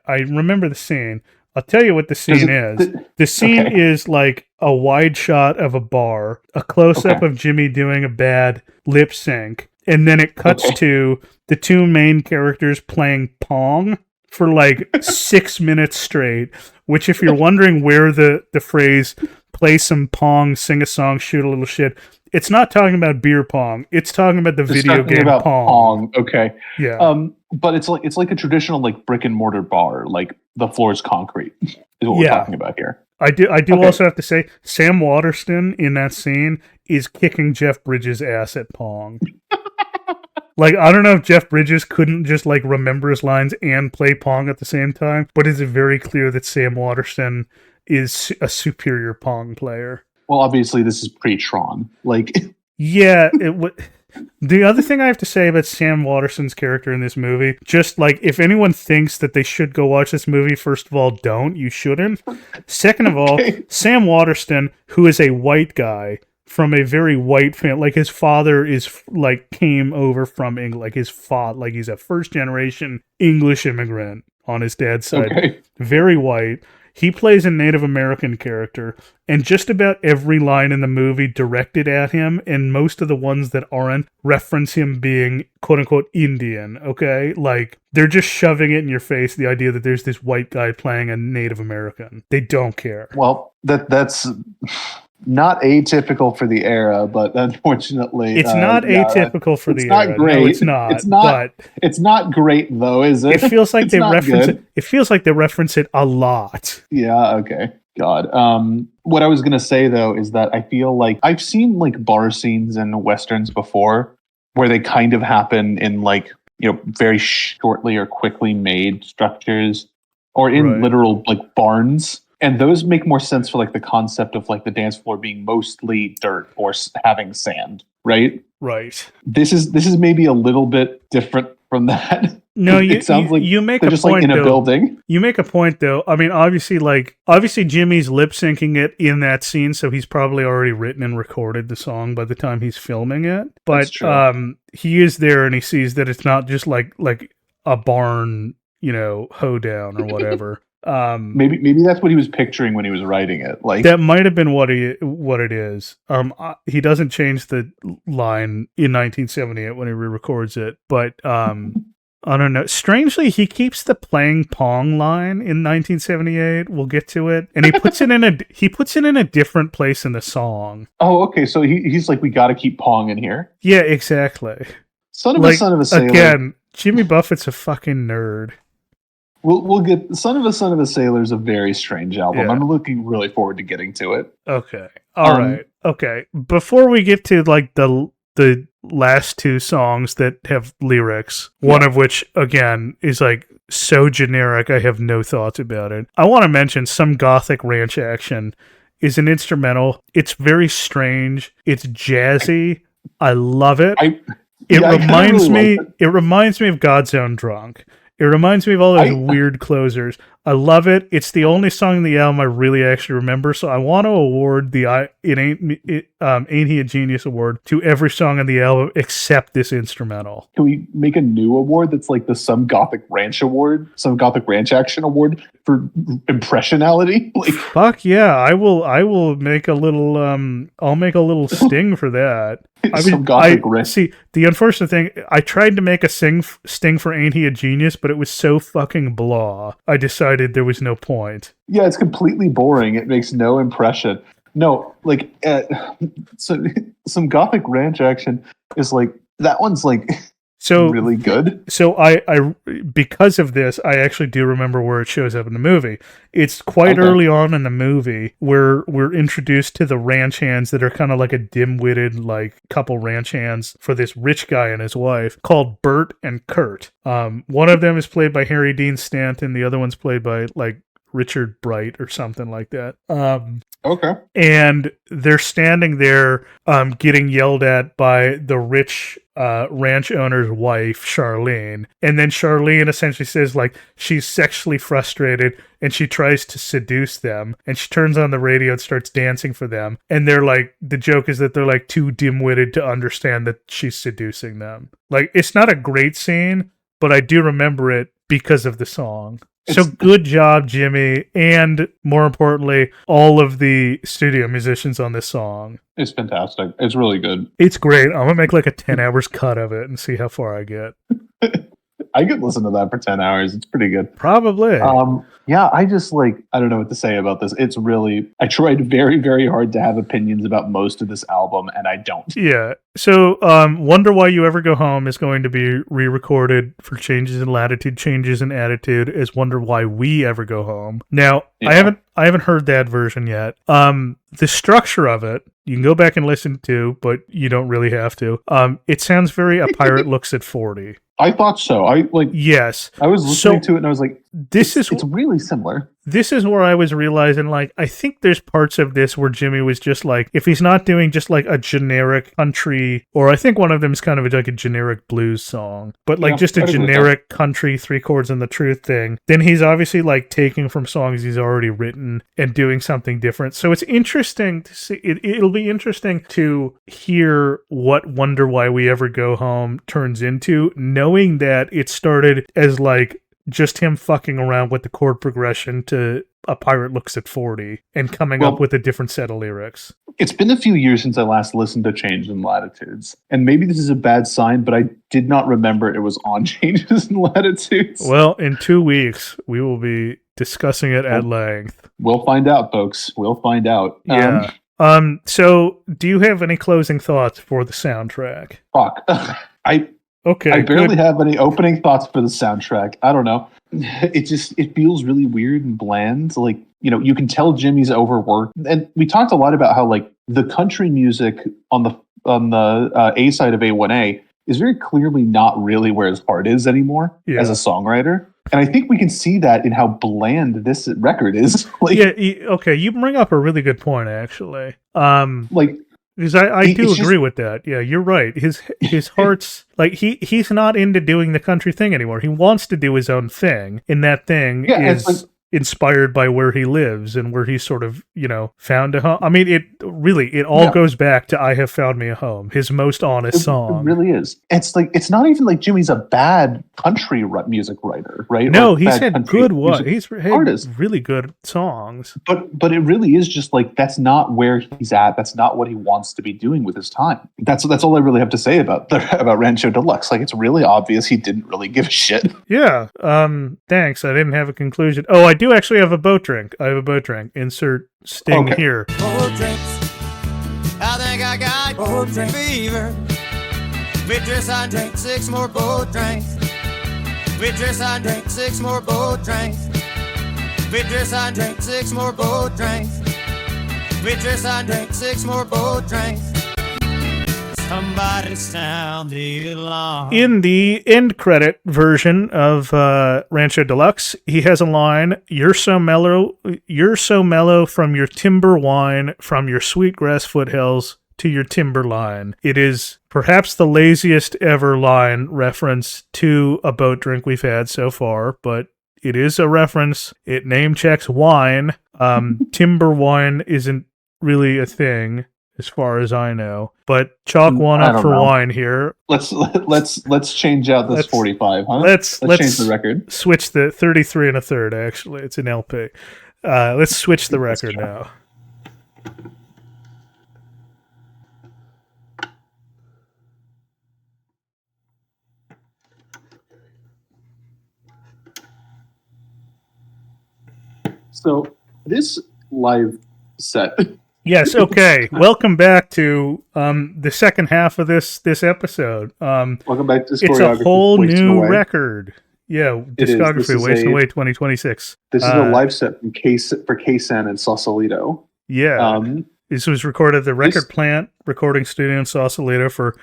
remember the scene. I'll tell you what the scene is. The scene is like a wide shot of a bar, a close-up of Jimmy doing a bad lip sync, and then it cuts to the two main characters playing Pong for like 6 minutes straight, which if you're wondering where the phrase play some Pong, sing a song, shoot a little shit, it's not talking about beer pong. It's talking about the video game about Pong. Okay. Yeah. But it's like a traditional like brick and mortar bar, like the floor is concrete, is what we're talking about here. I do also have to say, Sam Waterston in that scene is kicking Jeff Bridges' ass at Pong. Like, I don't know if Jeff Bridges couldn't just like remember his lines and play Pong at the same time, but it's very clear that Sam Waterston is a superior Pong player. Well, obviously this is pre-Tron. Like, Yeah, it would. The other thing I have to say about Sam Waterston's character in this movie, just like if anyone thinks that they should go watch this movie, first of all, don't. You shouldn't. Second of all, Sam Waterston, who is a white guy from a very white family, like his father is like came over from England, like his father, like he's a first generation English immigrant on his dad's side, very white. He plays a Native American character, and just about every line in the movie directed at him, and most of the ones that aren't, reference him being quote-unquote Indian, okay? Like, they're just shoving it in your face, the idea that there's this white guy playing a Native American. They don't care. Well, that's not atypical for the era, but unfortunately... It's not atypical for the era. It's not great. No, it's not. It's not great, though, is it? It feels like they reference it. It feels like they reference it a lot. Yeah, okay. God. What I was going to say, though, is that I feel like I've seen like bar scenes in Westerns before where they kind of happen in like, you know, very shortly or quickly made structures or in literal like barns. And those make more sense for like the concept of like the dance floor being mostly dirt or having sand, right? Right. This is maybe a little bit different from that. No, it sounds like you make they're a just point, like in a though. building. You make a point, though. I mean, obviously Jimmy's lip syncing it in that scene, so he's probably already written and recorded the song by the time he's filming it. But he is there and he sees that it's not just like a barn, you know, hoedown or whatever. Maybe that's what he was picturing when he was writing it. Like that might have been what it is. He doesn't change the line in 1978 when he re-records it, but I don't know. Strangely, he keeps the playing Pong line in 1978. We'll get to it, and he puts it in a different place in the song. Oh, okay. So he's like, we got to keep Pong in here. Yeah, exactly. Son of a sailor. Again, Jimmy Buffett's a fucking nerd. We'll get Son of a Sailor is a very strange album. Yeah. I'm looking really forward to getting to it. Okay. All right. Okay. Before we get to like the last two songs that have lyrics, one of which again is like so generic I have no thoughts about it. I want to mention Some Gothic Ranch Action is an instrumental. It's very strange. It's jazzy. I love it. It reminds me of God's Own Drunk. It reminds me of all those weird closers. I love it. It's the only song in the album I really actually remember, so I want to award the Ain't He a Genius award to every song on the album except this instrumental. Can we make a new award that's like the Some Gothic Ranch Award, Some Gothic Ranch Action Award for impressionality? Like, fuck yeah, I will make a little I'll make a little sting for that. See, the unfortunate thing, I tried to make a sting for Ain't He a Genius, but it was so fucking blah. I decided there was no point. Yeah, it's completely boring. It makes no impression. No, like, so Some Gothic Ranch Action is like, that one's like really good. So I because of this, I actually do remember where it shows up in the movie. It's quite early on in the movie where we're introduced to the ranch hands that are kind of like a dim-witted like couple ranch hands for this rich guy and his wife called Bert and Kurt. One of them is played by Harry Dean Stanton. The other one's played by like Richard Bright or something like that. Okay. And they're standing there getting yelled at by the rich ranch owner's wife, Charlene. And then Charlene essentially says, like, she's sexually frustrated and she tries to seduce them. And she turns on the radio and starts dancing for them. And they're like, the joke is that they're like too dim-witted to understand that she's seducing them. Like, it's not a great scene, but I do remember it because of the song. So good job, Jimmy, and more importantly, all of the studio musicians on this song. It's fantastic. It's really good. It's great. I'm going to make like a 10 hours cut of it and see how far I get. I could listen to that for 10 hours. It's pretty good. Probably. Yeah, I just like, I don't know what to say about this. It's really, I tried very, very hard to have opinions about most of this album, and I don't. Yeah. So, Wonder Why You Ever Go Home is going to be re-recorded for Changes in Latitude, Changes in Attitude as Wonder Why We Ever Go Home. Now, yeah. I haven't heard that version yet. The structure of it, you can go back and listen to, but you don't really have to. It sounds very A Pirate Looks at 40. I thought so. Yes. I was listening to it and I was like, it's really similar. This is where I was realizing, like, I think there's parts of this where Jimmy was just like, if he's not doing just like a generic country, or I think one of them is kind of like a generic blues song, but like just a generic country 3 chords and the truth thing, then he's obviously like taking from songs he's already written and doing something different. So it's interesting to see. It'll be interesting to hear what Wonder Why We Ever Go Home turns into, knowing that it started as like just him fucking around with the chord progression to A Pirate Looks at 40 and coming up with a different set of lyrics. It's been a few years since I last listened to Changes in Latitudes. And maybe this is a bad sign, but I did not remember it was on Changes in Latitudes. Well, in 2 weeks, we will be discussing it at length. We'll find out, folks. We'll find out. Yeah. So, do you have any closing thoughts for the soundtrack? Fuck. I barely have any opening thoughts for the soundtrack. I don't know. It feels really weird and bland. Like, you know, you can tell Jimmy's overworked. And we talked a lot about how like the country music on the A side of A1A is very clearly not really where his heart is anymore as a songwriter. And I think we can see that in how bland this record is. Like, you bring up a really good point, actually. Because I do agree with that. Yeah, you're right. His heart's like he's not into doing the country thing anymore. He wants to do his own thing, and that thing is inspired by where he lives and where he's sort of, you know, found a home. I mean, it all goes back to I Have Found Me a Home, his most honest song. It really is. It's like, it's not even like Jimmy's a bad country music writer, right? No, he's had good one. He's had really good songs. But it really is just like, that's not where he's at. That's not what he wants to be doing with his time. That's all I really have to say about Rancho Deluxe. Like, it's really obvious he didn't really give a shit. Yeah. Thanks. I didn't have a conclusion. Oh, I do actually have a boat drink. I have a boat drink. Insert Sting here. Boat drinks. I think I got boat drink fever. Beatrice, I drink 6 more boat drinks. Beatrice, I drink 6 more boat drinks. Beatrice, I drink 6 more boat drinks. Beatrice, I drink 6 more boat drinks. Somebody sound the alarm. In the end credit version of Rancho Deluxe, he has a line, you're so mellow from your timber wine, from your sweetgrass foothills to your timberline. It is perhaps the laziest ever line reference to a boat drink we've had so far, but it is a reference. It name checks wine. Timber wine isn't really a thing, as far as I know. But chalk one up for wine here. Let's change out this 45, huh? Let's change the record. Switch the 33 and a third, actually. It's an LP. Let's switch the record now. So this live set. Yes. Okay. Welcome back to the second half of this episode. Welcome back to Discography. It's a whole new record. Yeah, Discography Wasting Away 2026. This is a live set for KSAN and Sausalito. Yeah. This was recorded at the Record Plant Recording Studio in Sausalito for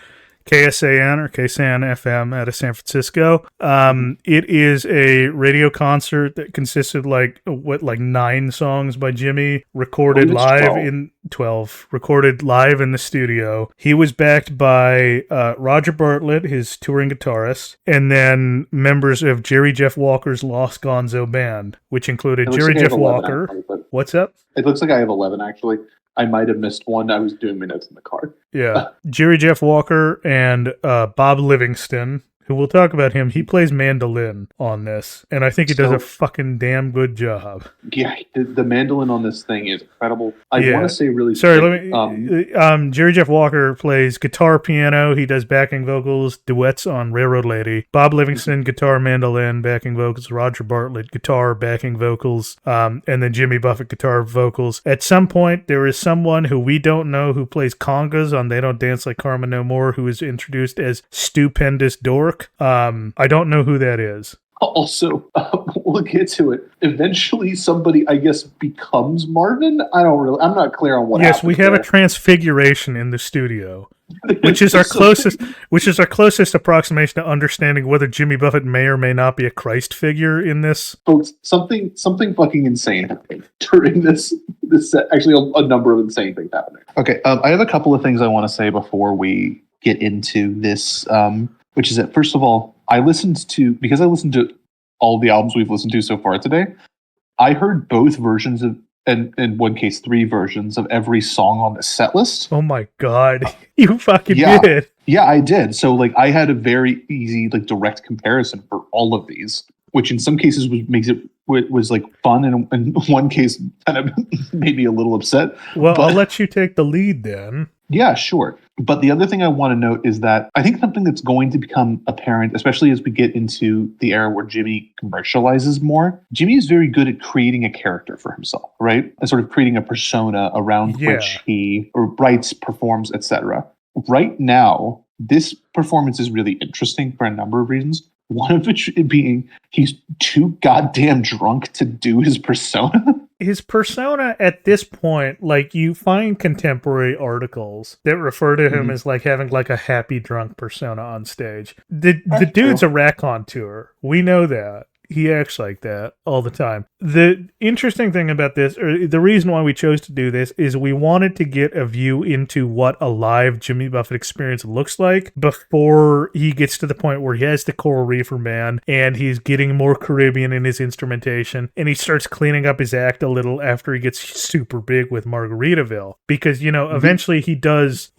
KSAN or KSAN FM out of San Francisco. It is a radio concert that consisted like 9 songs by Jimmy, recorded live in 12, recorded live in the studio. He was backed by Roger Bartlett, his touring guitarist, and then members of Jerry Jeff Walker's Los Gonzo Band, which included Jerry Jeff Walker. What's up? It looks like I have 11 actually. I might have missed one. I was doing my notes in the car. Yeah. Jerry Jeff Walker and Bob Livingston, who we'll talk about him. He plays mandolin on this, and I think he does a fucking damn good job. Yeah, the mandolin on this thing is incredible. I want to say really... Jerry Jeff Walker plays guitar, piano. He does backing vocals, duets on Railroad Lady. Bob Livingston, guitar, mandolin, backing vocals. Roger Bartlett, guitar, backing vocals. And then Jimmy Buffett, guitar, vocals. At some point, there is someone who we don't know who plays congas on They Don't Dance Like Carmen No More, who is introduced as Stupendous Dork. I don't know who that is. Also, we'll get to it. Eventually, somebody, I guess, becomes Marvin. I'm not clear on what. Yes, we have a transfiguration in the studio, which is our closest approximation to understanding whether Jimmy Buffett may or may not be a Christ figure in this. Folks, something fucking insane happened during this set. Actually, a number of insane things happening. Okay, I have a couple of things I want to say before we get into this. Which is that, first of all, I listened to all the albums we've listened to so far today. I heard both versions of, and in one case, 3 versions of every song on the set list. Oh my God, you fucking did. Yeah, I did. So like, I had a very easy, like, direct comparison for all of these, which in some cases was like fun, and in one case kind of made me a little upset. Well, I'll let you take the lead then. Yeah, sure. But the other thing I want to note is that I think something that's going to become apparent, especially as we get into the era where Jimmy commercializes more, Jimmy is very good at creating a character for himself, right? And sort of creating a persona around which he writes, performs, etc. Right now, this performance is really interesting for a number of reasons. One of which being he's too goddamn drunk to do his persona. His persona at this point, like, you find contemporary articles that refer to him as like having like a happy drunk persona on stage. The dude's a raconteur. We know that. He acts like that all the time. The interesting thing about this, or the reason why we chose to do this, is we wanted to get a view into what a live Jimmy Buffett experience looks like before he gets to the point where he has the Coral Reefer Band and he's getting more Caribbean in his instrumentation, and he starts cleaning up his act a little after he gets super big with Margaritaville. Because, eventually he does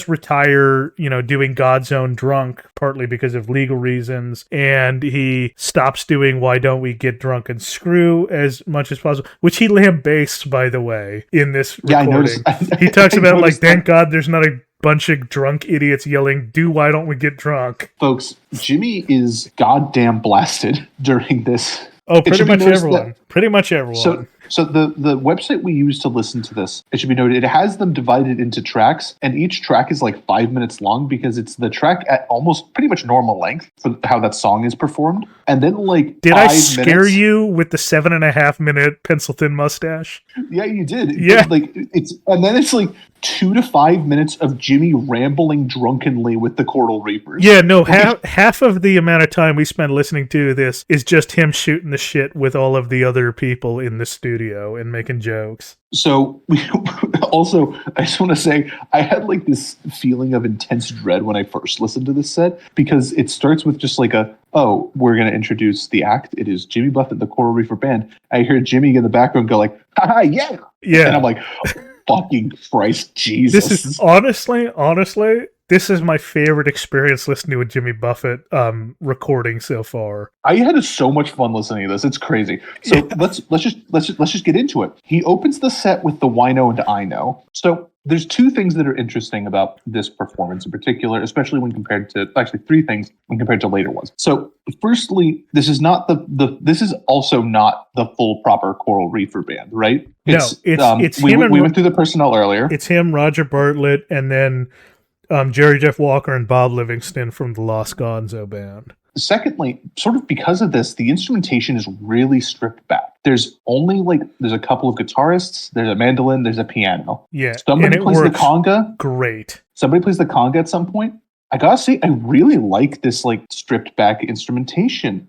retire, doing God's Own Drunk, partly because of legal reasons, and he stops doing Why Don't We Get Drunk and Screw as much as possible, which he lambastes, by the way, in this recording. He talks about, like, thank God there's not a bunch of drunk idiots yelling, do Why Don't We Get Drunk? Folks, Jimmy is goddamn blasted during this. Oh, pretty much everyone. Pretty much everyone. So the website we use to listen to this, it should be noted, it has them divided into tracks, and each track is like 5 minutes long because it's the track at almost pretty much normal length for how that song is performed. And then like Did I scare you with the 7.5 minute pencil thin mustache? Yeah, you did. Yeah. It's like 2 to 5 minutes of Jimmy rambling drunkenly with the Coral Reapers. Yeah, no, half of the amount of time we spend listening to this is just him shooting the shit with all of the other people in the studio and making jokes. So also, I just want to say, I had like this feeling of intense dread when I first listened to this set, because it starts with just like we're going to introduce the act. It is Jimmy Buffett, the Coral Reefer Band. I hear Jimmy in the background go like, haha, yeah. Yeah. And I'm like, fucking Christ, Jesus. This is honestly, this is my favorite experience listening to a Jimmy Buffett recording so far. I had so much fun listening to this. It's crazy. So let's just get into it. He opens the set with the Wino and I Know. So there's 2 things that are interesting about this performance in particular, especially when compared to, actually 3 things when compared to later ones. So firstly, this is not this is also not the full proper Coral Reefer Band, right? It's we went through the personnel earlier. It's him, Roger Bartlett, and then Jerry Jeff Walker and Bob Livingston from the Lost Gonzo Band. Secondly, sort of because of this, the instrumentation is really stripped back. There's a couple of guitarists, there's a mandolin, there's a piano. Yeah. Somebody plays the conga. Great. Somebody plays the conga at some point. I gotta say, I really like this like stripped back instrumentation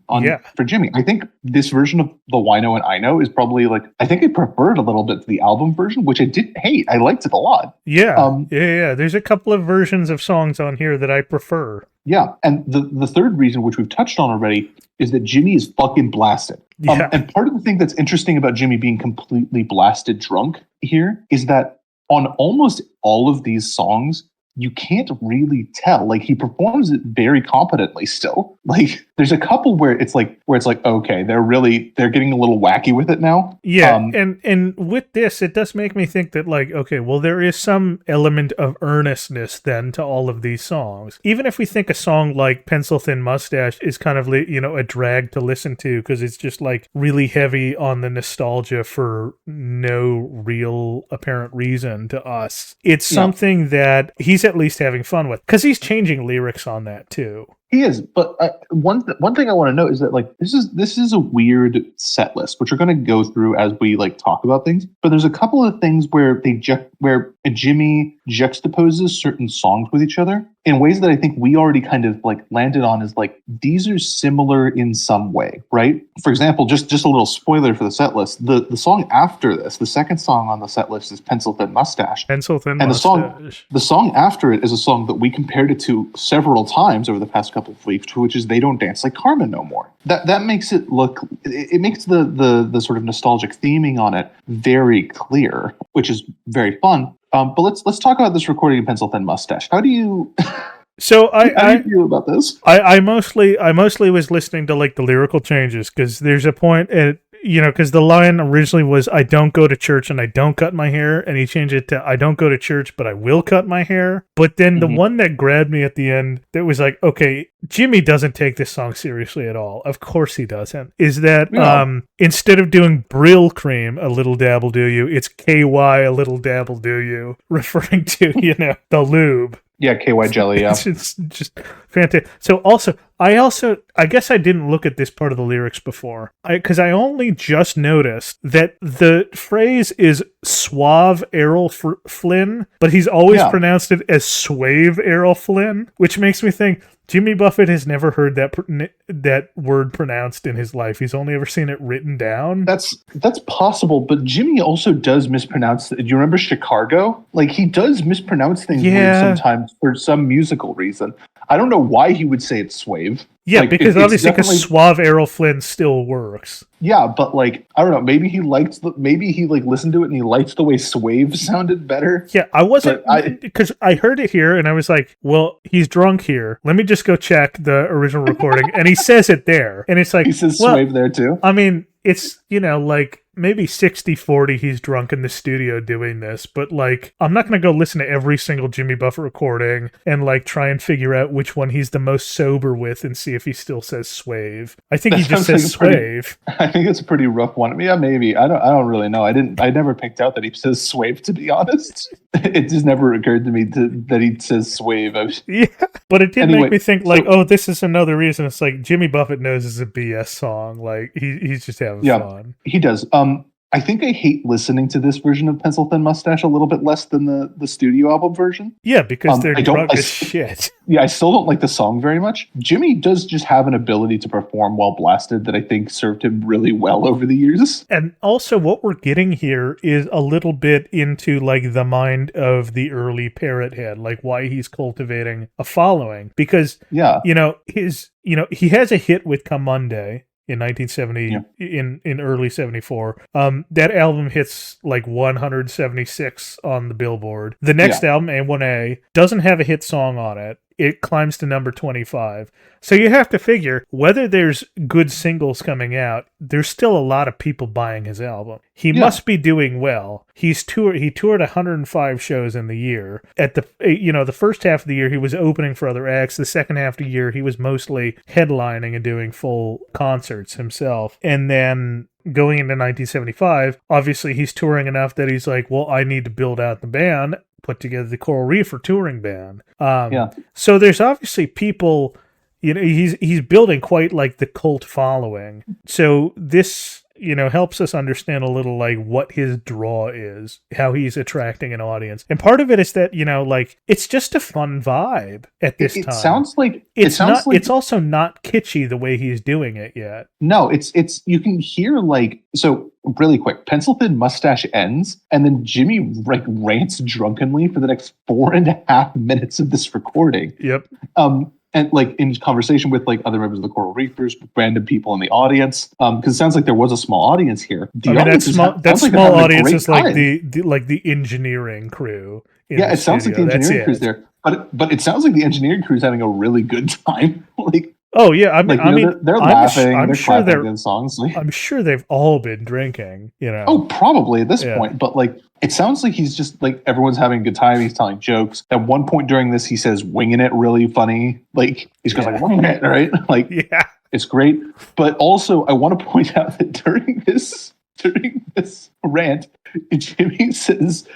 for Jimmy. I think this version of the Wino and I Know is probably I think I preferred a little bit to the album version, which I didn't hate. I liked it a lot. Yeah. Yeah. There's a couple of versions of songs on here that I prefer. Yeah. And the third reason, which we've touched on already, is that Jimmy is fucking blasted. Yeah. And part of the thing that's interesting about Jimmy being completely blasted drunk here is that on almost all of these songs, you can't really tell. Like, he performs it very competently still. Like, there's a couple where it's like, okay, they're getting a little wacky with it now. Yeah, and with this, it does make me think that, like, okay, well, there is some element of earnestness then to all of these songs. Even if we think a song like Pencil Thin Mustache is kind of, a drag to listen to because it's just, like, really heavy on the nostalgia for no real apparent reason to us. It's something that he's at least having fun with, because he's changing lyrics on that too. He is, but one thing I want to note is that like this is a weird set list, which we're going to go through as we like talk about things. But there's a couple of things where where Jimmy juxtaposes certain songs with each other in ways that I think we already kind of like landed on as like these are similar in some way, right? For example, just a little spoiler for the set list: the song after this, the second song on the set list is "Pencil Thin Mustache," and the song after it is a song that we compared it to several times over the past couple of weeks, which is "They Don't Dance Like Carmen No More." That makes it look, it makes the sort of nostalgic theming on it very clear, which is very fun. But let's talk about this recording of "Pencil Thin Mustache." How do you So how do you feel about this? I mostly was listening to like the lyrical changes, because there's a point at, because the line originally was, "I don't go to church and I don't cut my hair," and he changed it to, "I don't go to church, but I will cut my hair." But then the one that grabbed me at the end, that was like, okay, Jimmy doesn't take this song seriously at all. Of course he doesn't. Is that instead of doing Brill Cream, "A Little Dabble Do You," it's KY, "A Little Dabble Do You," referring to, the lube. Yeah, KY jelly, yeah. It's just fantastic. So I guess I didn't look at this part of the lyrics before, because I only just noticed that the phrase is "suave Errol Flynn," but he's always pronounced it as "suave Errol Flynn," which makes me think Jimmy Buffett has never heard that word pronounced in his life. He's only ever seen it written down. That's possible, but Jimmy also does mispronounce. Do you remember Chicago? Like, he does mispronounce things sometimes for some musical reason. I don't know why he would say it's "swave." Yeah, like, because obviously, because "suave Errol Flynn" still works. Yeah, but like, I don't know. Maybe he listened to it and he liked the way "swave" sounded better. Yeah, I wasn't, because I heard it here and I was like, well, he's drunk here. Let me just go check the original recording, and he says it there, and it's like, he says "swave" there too. I mean, it's like maybe 60-40 he's drunk in the studio doing this, but like, I'm not going to go listen to every single Jimmy Buffett recording and like try and figure out which one he's the most sober with and see if he still says "swave." I think he just says "swave." I think it's a pretty rough one. Yeah, maybe. I don't really know. I never picked out that he says "swave," to be honest. It just never occurred to me that he says "swave." Yeah, but it did make me think like, oh, this is another reason. It's like Jimmy Buffett knows it's a BS song. Like he's just having fun. He does. I think I hate listening to this version of "Pencil Thin Mustache" a little bit less than the studio album version. Yeah, because they're drunk as shit. Yeah, I still don't like the song very much. Jimmy does just have an ability to perform while blasted that I think served him really well over the years. And also what we're getting here is a little bit into like the mind of the early Parrot Head, like why he's cultivating a following. Because, he has a hit with "Come Monday" in 1970, in early 74. That album hits like 176 on the Billboard. The next album, A1A, doesn't have a hit song on it. It climbs to number 25. So you have to figure, whether there's good singles coming out, there's still a lot of people buying his album. He must be doing well. He toured 105 shows in the year. At the first half of the year, he was opening for other acts. The second half of the year, he was mostly headlining and doing full concerts himself. And then going into 1975, obviously he's touring enough that he's like, well, I need to build out the band, put together the Coral Reefer touring band. So there's obviously people, he's building quite like the cult following. So this, helps us understand a little like what his draw is, how he's attracting an audience. And part of it is that, it's just a fun vibe at this time. It sounds like it's also not kitschy the way he's doing it yet. No, it's you can hear like, so really quick, "Pencil Thin Mustache" ends, and then Jimmy like rants drunkenly for the next 4.5 minutes of this recording. Yep. And like in conversation with like other members of the Coral Reefers, random people in the audience, because it sounds like there was a small audience here. That small audience is like the engineering crew. It sounds like the engineering crew's there, but it sounds like the engineering crew's having a really good time. Like, oh yeah, they're laughing. They're clapping in songs. I'm sure they've all been drinking. Oh, probably at this point, but like. It sounds like he's just like everyone's having a good time. He's telling jokes. At one point during this, he says "winging it" really funny. Like he's going like "winging it," right? Like it's great. But also, I want to point out that during this rant, Jimmy says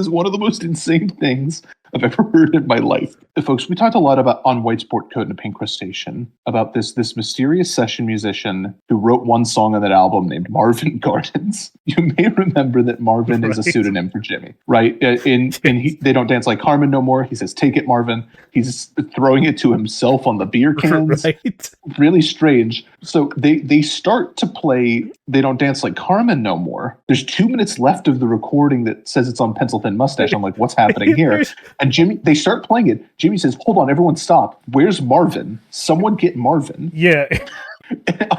one of the most insane things I've ever heard in my life. Folks, we talked a lot about On White Sport Coat and a Pink Crustacean, about this mysterious session musician who wrote one song on that album named Marvin Gardens. You may remember that Marvin is a pseudonym for Jimmy, right? They Don't Dance Like Carmen No More. He says, "Take it, Marvin." He's throwing it to himself on the beer cans. Right. Really strange. So they start to play They Don't Dance Like Carmen No More. There's 2 minutes left of the recording that says it's on Pencil Thin Mustache. I'm like, what's happening here? And they start playing it. Jimmy says, "Hold on, everyone stop. Where's Marvin? Someone get Marvin." Yeah.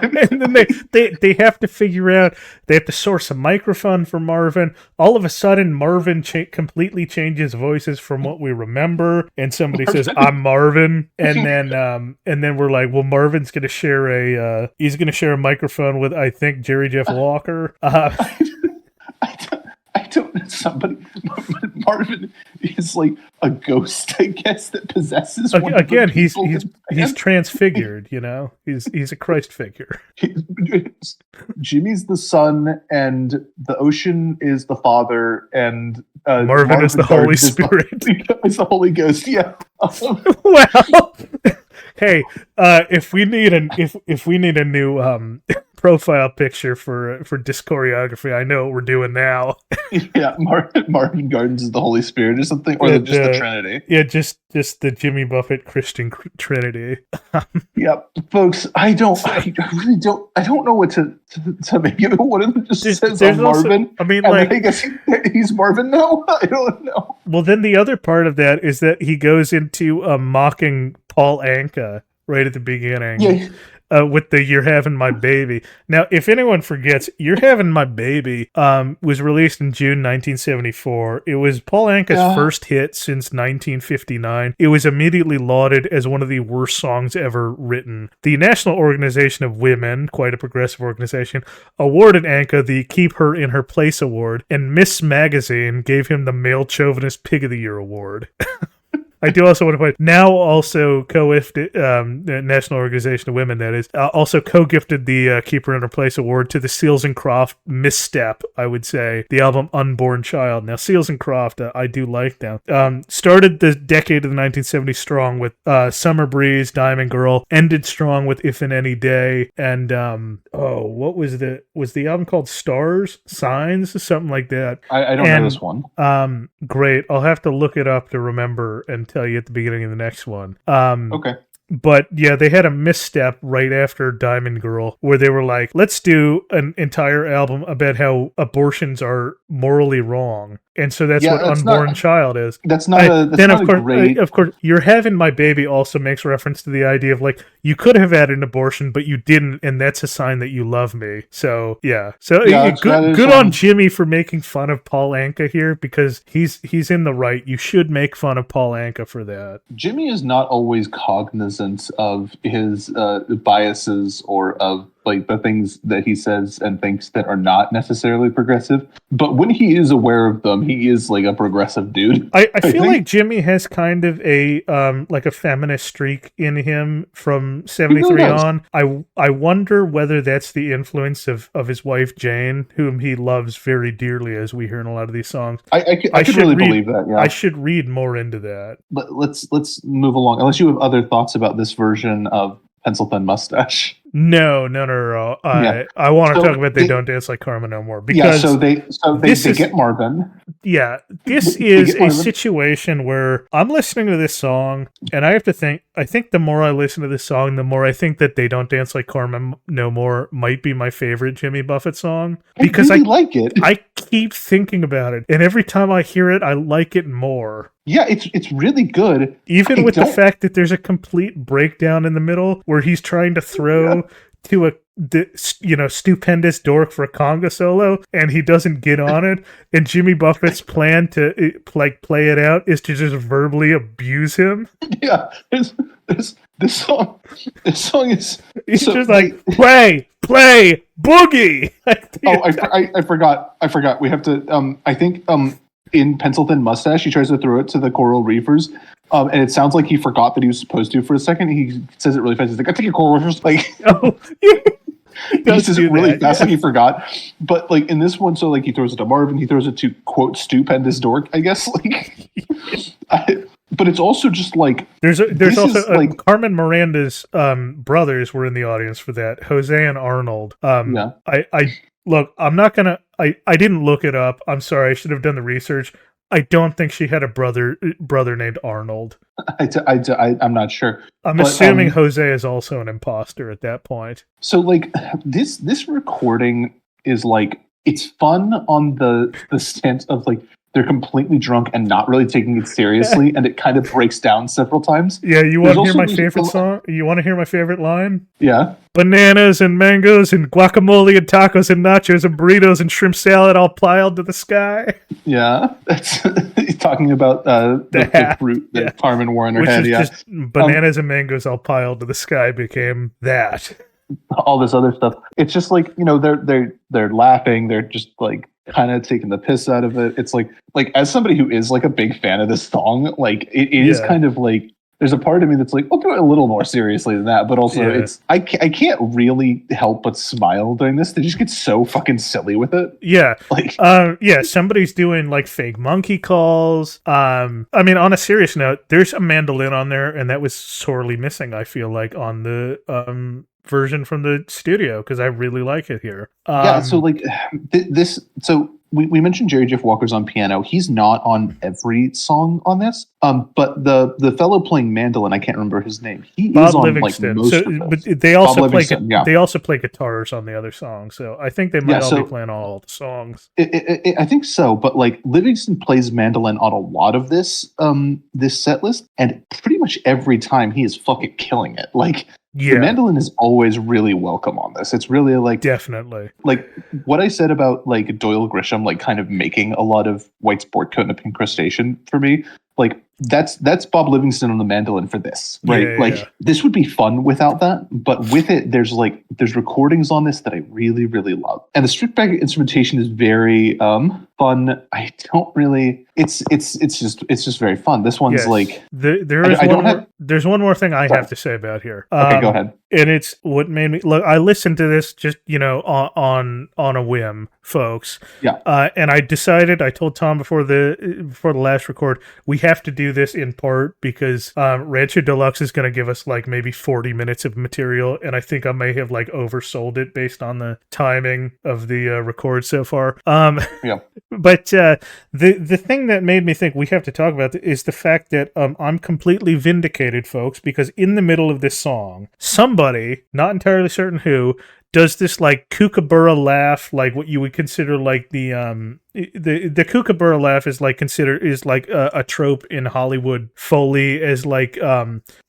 And then they have to figure out, they have to source a microphone for Marvin. All of a sudden, Marvin completely changes voices from what we remember, and somebody says, "I'm Marvin," and then we're like, well, Marvin's going to share a microphone with, I think, Jerry Jeff Walker. I don't know, somebody. Marvin is like a ghost, I guess, that possesses one again. Of he's transfigured. You know, he's a Christ figure. Jimmy's the son, and the ocean is the father, and Marvin is the Holy Spirit. It's the Holy Ghost. Yeah. Well, hey, if we need a new profile picture for disc choreography, I know what we're doing now. Yeah, Marvin Gardens is the Holy Spirit or something, or just the Trinity. Yeah, just the Jimmy Buffett Christian Trinity. Yeah, folks, I really don't know what to make of it. One of them just says I'm Marvin. Also, I mean, and I guess he's Marvin now. I don't know. Well, then the other part of that is that he goes into mocking Paul Anka right at the beginning. Yeah. With the "You're Having My Baby." Now, if anyone forgets, "You're Having My Baby" was released in June 1974. It was Paul Anka's first hit since 1959. It was immediately lauded as one of the worst songs ever written. The National Organization of Women, quite a progressive organization, awarded Anka the Keep Her in Her Place award, and Miss Magazine gave him the Male Chauvinist Pig of the Year award. I do also want to point now also the National Organization of Women, that is, also co-gifted the Keep Her in Her Place award to the Seals and Croft misstep, I would say, the album Unborn Child. Now, Seals and Croft, I do like them. Started the decade of the 1970s strong with Summer Breeze, Diamond Girl, ended strong with If in Any Day, and what was the album called? Stars? Signs? Something like that. I don't know this one. Great. I'll have to look it up to remember and tell you at the beginning of the next one. Okay. But yeah, they had a misstep right after Diamond Girl where they were like, let's do an entire album about how abortions are morally wrong. And so that's what Unborn Child is. That's not great. Of course, You're Having My Baby also makes reference to the idea of like, you could have had an abortion, but you didn't, and that's a sign that you love me. So yeah. So good on Jimmy for making fun of Paul Anka here, because he's in the right. You should make fun of Paul Anka for that. Jimmy is not always cognizant of his biases or of like the things that he says and thinks that are not necessarily progressive. But when he is aware of them, he is like a progressive dude. I feel like Jimmy has kind of a like a feminist streak in him from 73 on. I wonder whether that's the influence of his wife Jane, whom he loves very dearly, as we hear in a lot of these songs. I could really believe that. Yeah. I should read more into that. Let's move along. Unless you have other thoughts about this version of Pencil Thin Mustache. No. I want to talk about They Don't Dance Like Carmen No More, because they get Marvin. Yeah, this is a situation where I'm listening to this song, and I have to think. I think the more I listen to this song, the more I think that They Don't Dance Like Carmen No More might be my favorite Jimmy Buffett song, because I like it. I keep thinking about it, and every time I hear it, I like it more. Yeah, it's really good. Even with the fact that there's a complete breakdown in the middle where he's trying to throw to a stupendous dork for a conga solo, and he doesn't get on it, and Jimmy Buffett's plan to play it out is to just verbally abuse him. Yeah, this song is just like play boogie. I forgot. We have to. I think in Pencil Thin Mustache, he tries to throw it to the coral reefers. And it sounds like he forgot that he was supposed to for a second. He says it really fast. He's like, I think your coral reefers. Like, He uses it really fast, like he forgot. But like in this one, so like he throws it to Marvin, he throws it to quote stupendous dork, I guess. Like, but it's also just like there's also like Carmen Miranda's brothers were in the audience for that. Jose and Arnold. I look, I'm not gonna. I didn't look it up. I'm sorry. I should have done the research. I don't think she had a brother named Arnold. I'm not sure. I'm assuming Jose is also an imposter at that point. So like this recording is like, it's fun on the sense of like they're completely drunk and not really taking it seriously, and it kind of breaks down several times. Yeah, you want to hear my favorite song? You want to hear my favorite line? Yeah. Bananas and mangoes and guacamole and tacos and nachos and burritos and shrimp salad all piled to the sky. Yeah, he's talking about the fruit that Carmen wore in her head. Yeah, just bananas and mangoes all piled to the sky became that. All this other stuff. It's just like, you know, they're laughing. They're just like kind of taking the piss out of it. It's like as somebody who is like a big fan of this song, like it is kind of like, there's a part of me that's like, I'll do it a little more seriously than that. But also it's, I can't really help but smile during this. They just get so fucking silly with it. Yeah. Like, somebody's doing like fake monkey calls. I mean, on a serious note, there's a mandolin on there, and that was sorely missing, I feel like, on the version from the studio, because I really like it here. So like this, so we mentioned Jerry Jeff Walker's on piano. He's not on every song on this. But the fellow playing mandolin, I can't remember his name. He Bob is on Livingston. like most of but they also play guitars on the other songs. So I think they might all be playing all the songs. I think so. But like Livingston plays mandolin on a lot of this set list, and pretty much every time he is fucking killing it. Like, the mandolin is always really welcome on this. It's really like, definitely like what I said about like Doyle Grisham, like kind of making a lot of White Sport Coat and Incrustation for me. Like that's Bob Livingston on the mandolin for this, right? This would be fun without that, but with it, there's recordings on this that I really, really love, and the stripped back instrumentation is very fun. I don't really. It's just very fun. This one's like there's one more thing I have to say about here. Okay, go ahead. And it's what made me look. I listened to this just on a whim, folks. Yeah. And I decided. I told Tom before the last record, we have to do this in part because Rancho Deluxe is going to give us like maybe 40 minutes of material, and I think I may have like oversold it based on the timing of the record so far. Yeah. But the thing that made me think we have to talk about is the fact that I'm completely vindicated, folks, because in the middle of this song, somebody, not entirely certain who, does this like kookaburra laugh, like what you would consider like the kookaburra laugh is like a trope in Hollywood Foley, as like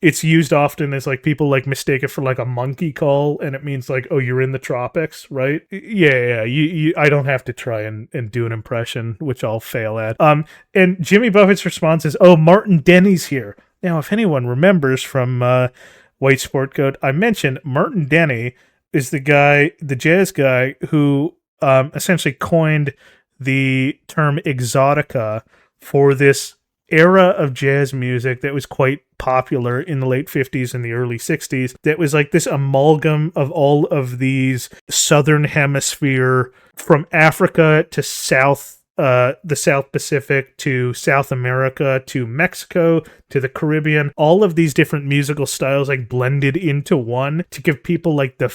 it's used often as like people like mistake it for like a monkey call, and it means like, oh, you're in the tropics, right? Yeah. You I don't have to try and do an impression, which I'll fail at. And Jimmy Buffett's response is, oh, Martin Denny's here. Now, if anyone remembers from White Sport Coat, I mentioned Martin Denny is the jazz guy who essentially coined the term exotica for this era of jazz music that was quite popular in the late 50s and the early 60s. That was like this amalgam of all of these Southern Hemisphere, from Africa to the South Pacific to South America to Mexico to the Caribbean, all of these different musical styles like blended into one to give people like the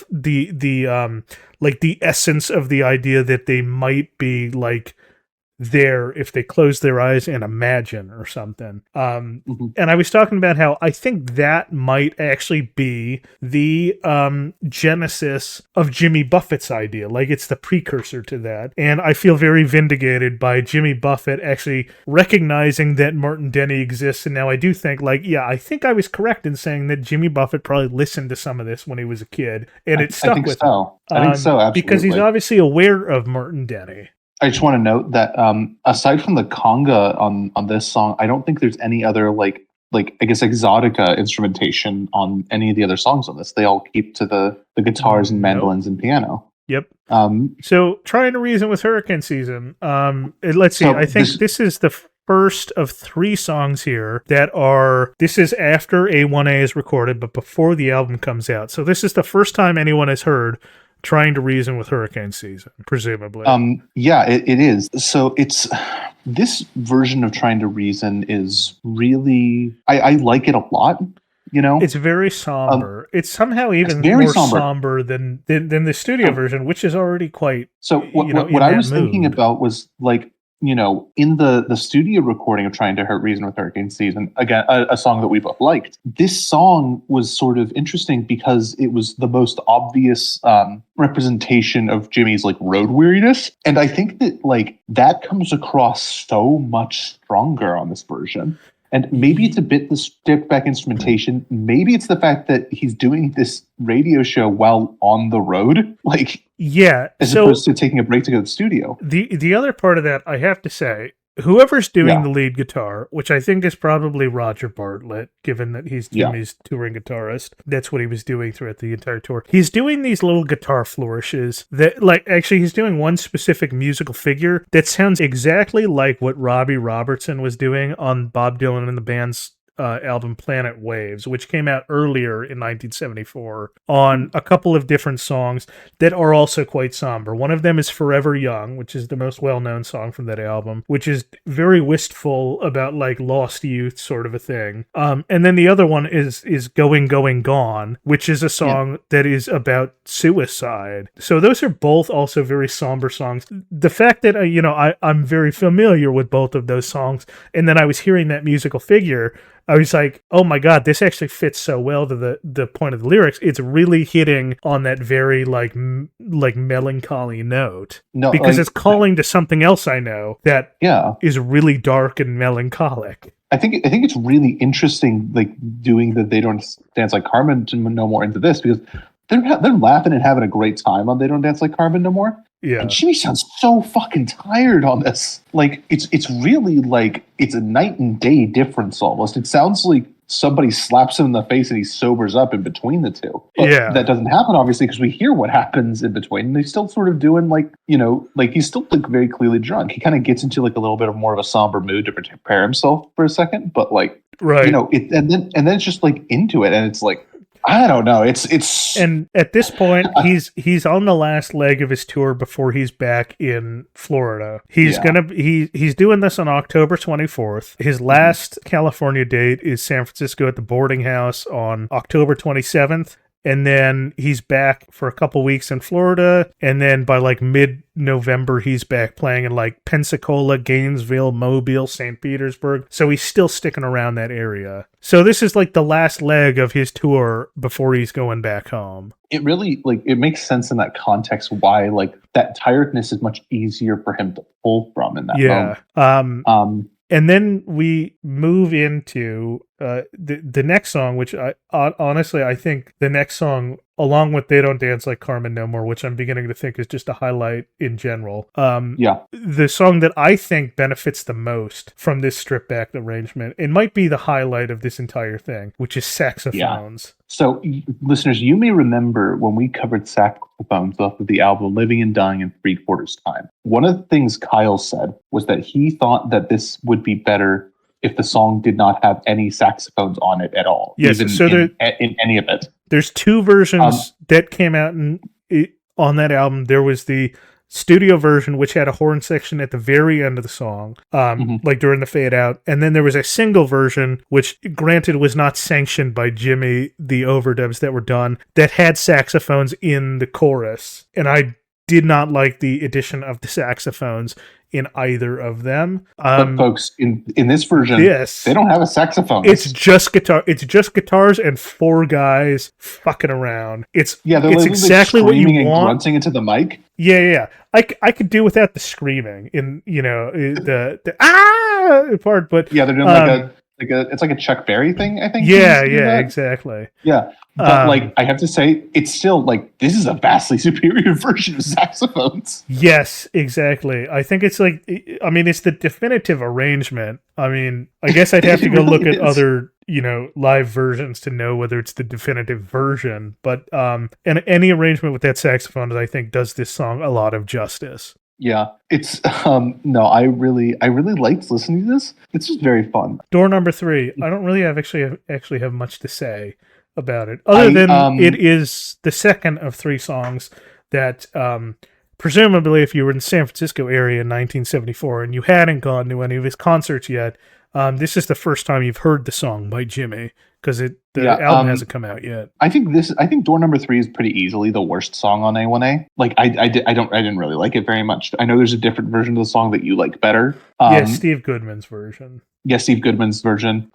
essence of the idea that they might be like there if they close their eyes and imagine or something. And I was talking about how I think that might actually be the genesis of Jimmy Buffett's idea. Like, it's the precursor to that. And I feel very vindicated by Jimmy Buffett actually recognizing that Martin Denny exists. And now I do think, like, yeah, I think I was correct in saying that Jimmy Buffett probably listened to some of this when he was a kid, and it stuck with him. I think so, absolutely. Because he's obviously aware of Martin Denny. I just want to note that aside from the conga on this song, I don't think there's any other like I guess exotica instrumentation on any of the other songs on this. They all keep to the guitars and mandolins and piano. Yep. So trying to reason with hurricane season. Let's see. I think this is the first of 3 songs here that are, this is after A1A is recorded, but before the album comes out. So this is the first time anyone has heard Trying to Reason with Hurricane Season, presumably. Yeah, it is. So it's this version of Trying to Reason is really I like it a lot. You know, it's very somber. It's somehow even very more somber. somber than the studio version, which is already quite. So what I was thinking about was like, you know, in the studio recording of Trying to Reason with Hurricane Season, again, a song that we both liked. This song was sort of interesting because it was the most obvious representation of Jimmy's like road weariness. And I think that like that comes across so much stronger on this version. And maybe it's a bit the stripped back instrumentation. Maybe it's the fact that he's doing this radio show while on the road. Like, yeah, as opposed to taking a break to go to the studio. The other part of that, I have to say, whoever's doing the lead guitar, which I think is probably Roger Bartlett, given that he's Jimmy's touring guitarist, that's what he was doing throughout the entire tour. He's doing these little guitar flourishes that, like, actually he's doing one specific musical figure that sounds exactly like what Robbie Robertson was doing on Bob Dylan and the band's album Planet Waves, which came out earlier in 1974 on a couple of different songs that are also quite somber. One of them is Forever Young, which is the most well-known song from that album, which is very wistful about like lost youth sort of a thing. And then the other one is Going, Going, Gone, which is a song that is about suicide. So those are both also very somber songs. The fact that, I'm very familiar with both of those songs, and then I was hearing that musical figure, I was like, oh my God, this actually fits so well to the point of the lyrics. It's really hitting on that very like melancholy note. No, because it's calling to something else I know that is really dark and melancholic. I think it's really interesting, like doing the They Don't Dance Like Carmen No More into this, because they're laughing and having a great time on They Don't Dance Like Carmen No More. Yeah. And Jimmy sounds so fucking tired on this. Like it's really like it's a night and day difference almost. It sounds like somebody slaps him in the face and he sobers up in between the two. But that doesn't happen obviously because we hear what happens in between. And he's still sort of doing like, like he's still like very clearly drunk. He kind of gets into like a little bit of more of a somber mood to prepare himself for a second, but like and then it's just like into it, and it's like, I don't know. It's and at this point he's on the last leg of his tour before he's back in Florida. He's he's doing this on October 24th. His last California date is San Francisco at the boarding house on October 27th. And then he's back for a couple weeks in Florida. And then by like mid-November, he's back playing in like Pensacola, Gainesville, Mobile, St. Petersburg. So he's still sticking around that area. So this is like the last leg of his tour before he's going back home. It really, like, it makes sense in that context why, like, that tiredness is much easier for him to pull from in that moment. And then we move into the next song, which I honestly think the next song, along with They Don't Dance Like Carmen No More, which I'm beginning to think is just a highlight in general. The song that I think benefits the most from this stripped back arrangement, it might be the highlight of this entire thing, which is saxophones. Yeah. So, listeners, you may remember when we covered saxophones off of the album Living and Dying in 3/4 Time. One of the things Kyle said was that he thought that this would be better if the song did not have any saxophones on it at all. Yes, even so in any of it. There's two versions that came out on that album. There was the studio version, which had a horn section at the very end of the song, like during the fade out. And then there was a single version, which granted was not sanctioned by Jimmy, the overdubs that were done, that had saxophones in the chorus. And I did not like the addition of the saxophones in either of them. But folks, in this version, they don't have a saxophone. It's just guitar. It's just guitars and four guys fucking around. It's exactly what you want. And grunting into the mic. Yeah. I could do without the screaming in the part, but they're doing it's like a Chuck Berry thing, I think. Yeah, exactly. Yeah. But like I have to say, it's still like this is a vastly superior version of saxophones. Yes, exactly. I think it's like, I mean, it's the definitive arrangement. I mean, I guess I'd have to go look at other, live versions to know whether it's the definitive version. But and any arrangement with that saxophone, I think, does this song a lot of justice. Yeah, it's I really liked listening to this. It's just very fun. Door number 3. I don't really actually have much to say about it, other than it is the second of 3 songs that presumably if you were in the San Francisco area in 1974 and you hadn't gone to any of his concerts yet, this is the first time you've heard the song by Jimmy, because the album hasn't come out yet. I think Door Number 3 is pretty easily the worst song on A1A. Like I didn't really like it very much. I know there's a different version of the song that you like better. Steve Goodman's version. Yes, Steve Goodman's version.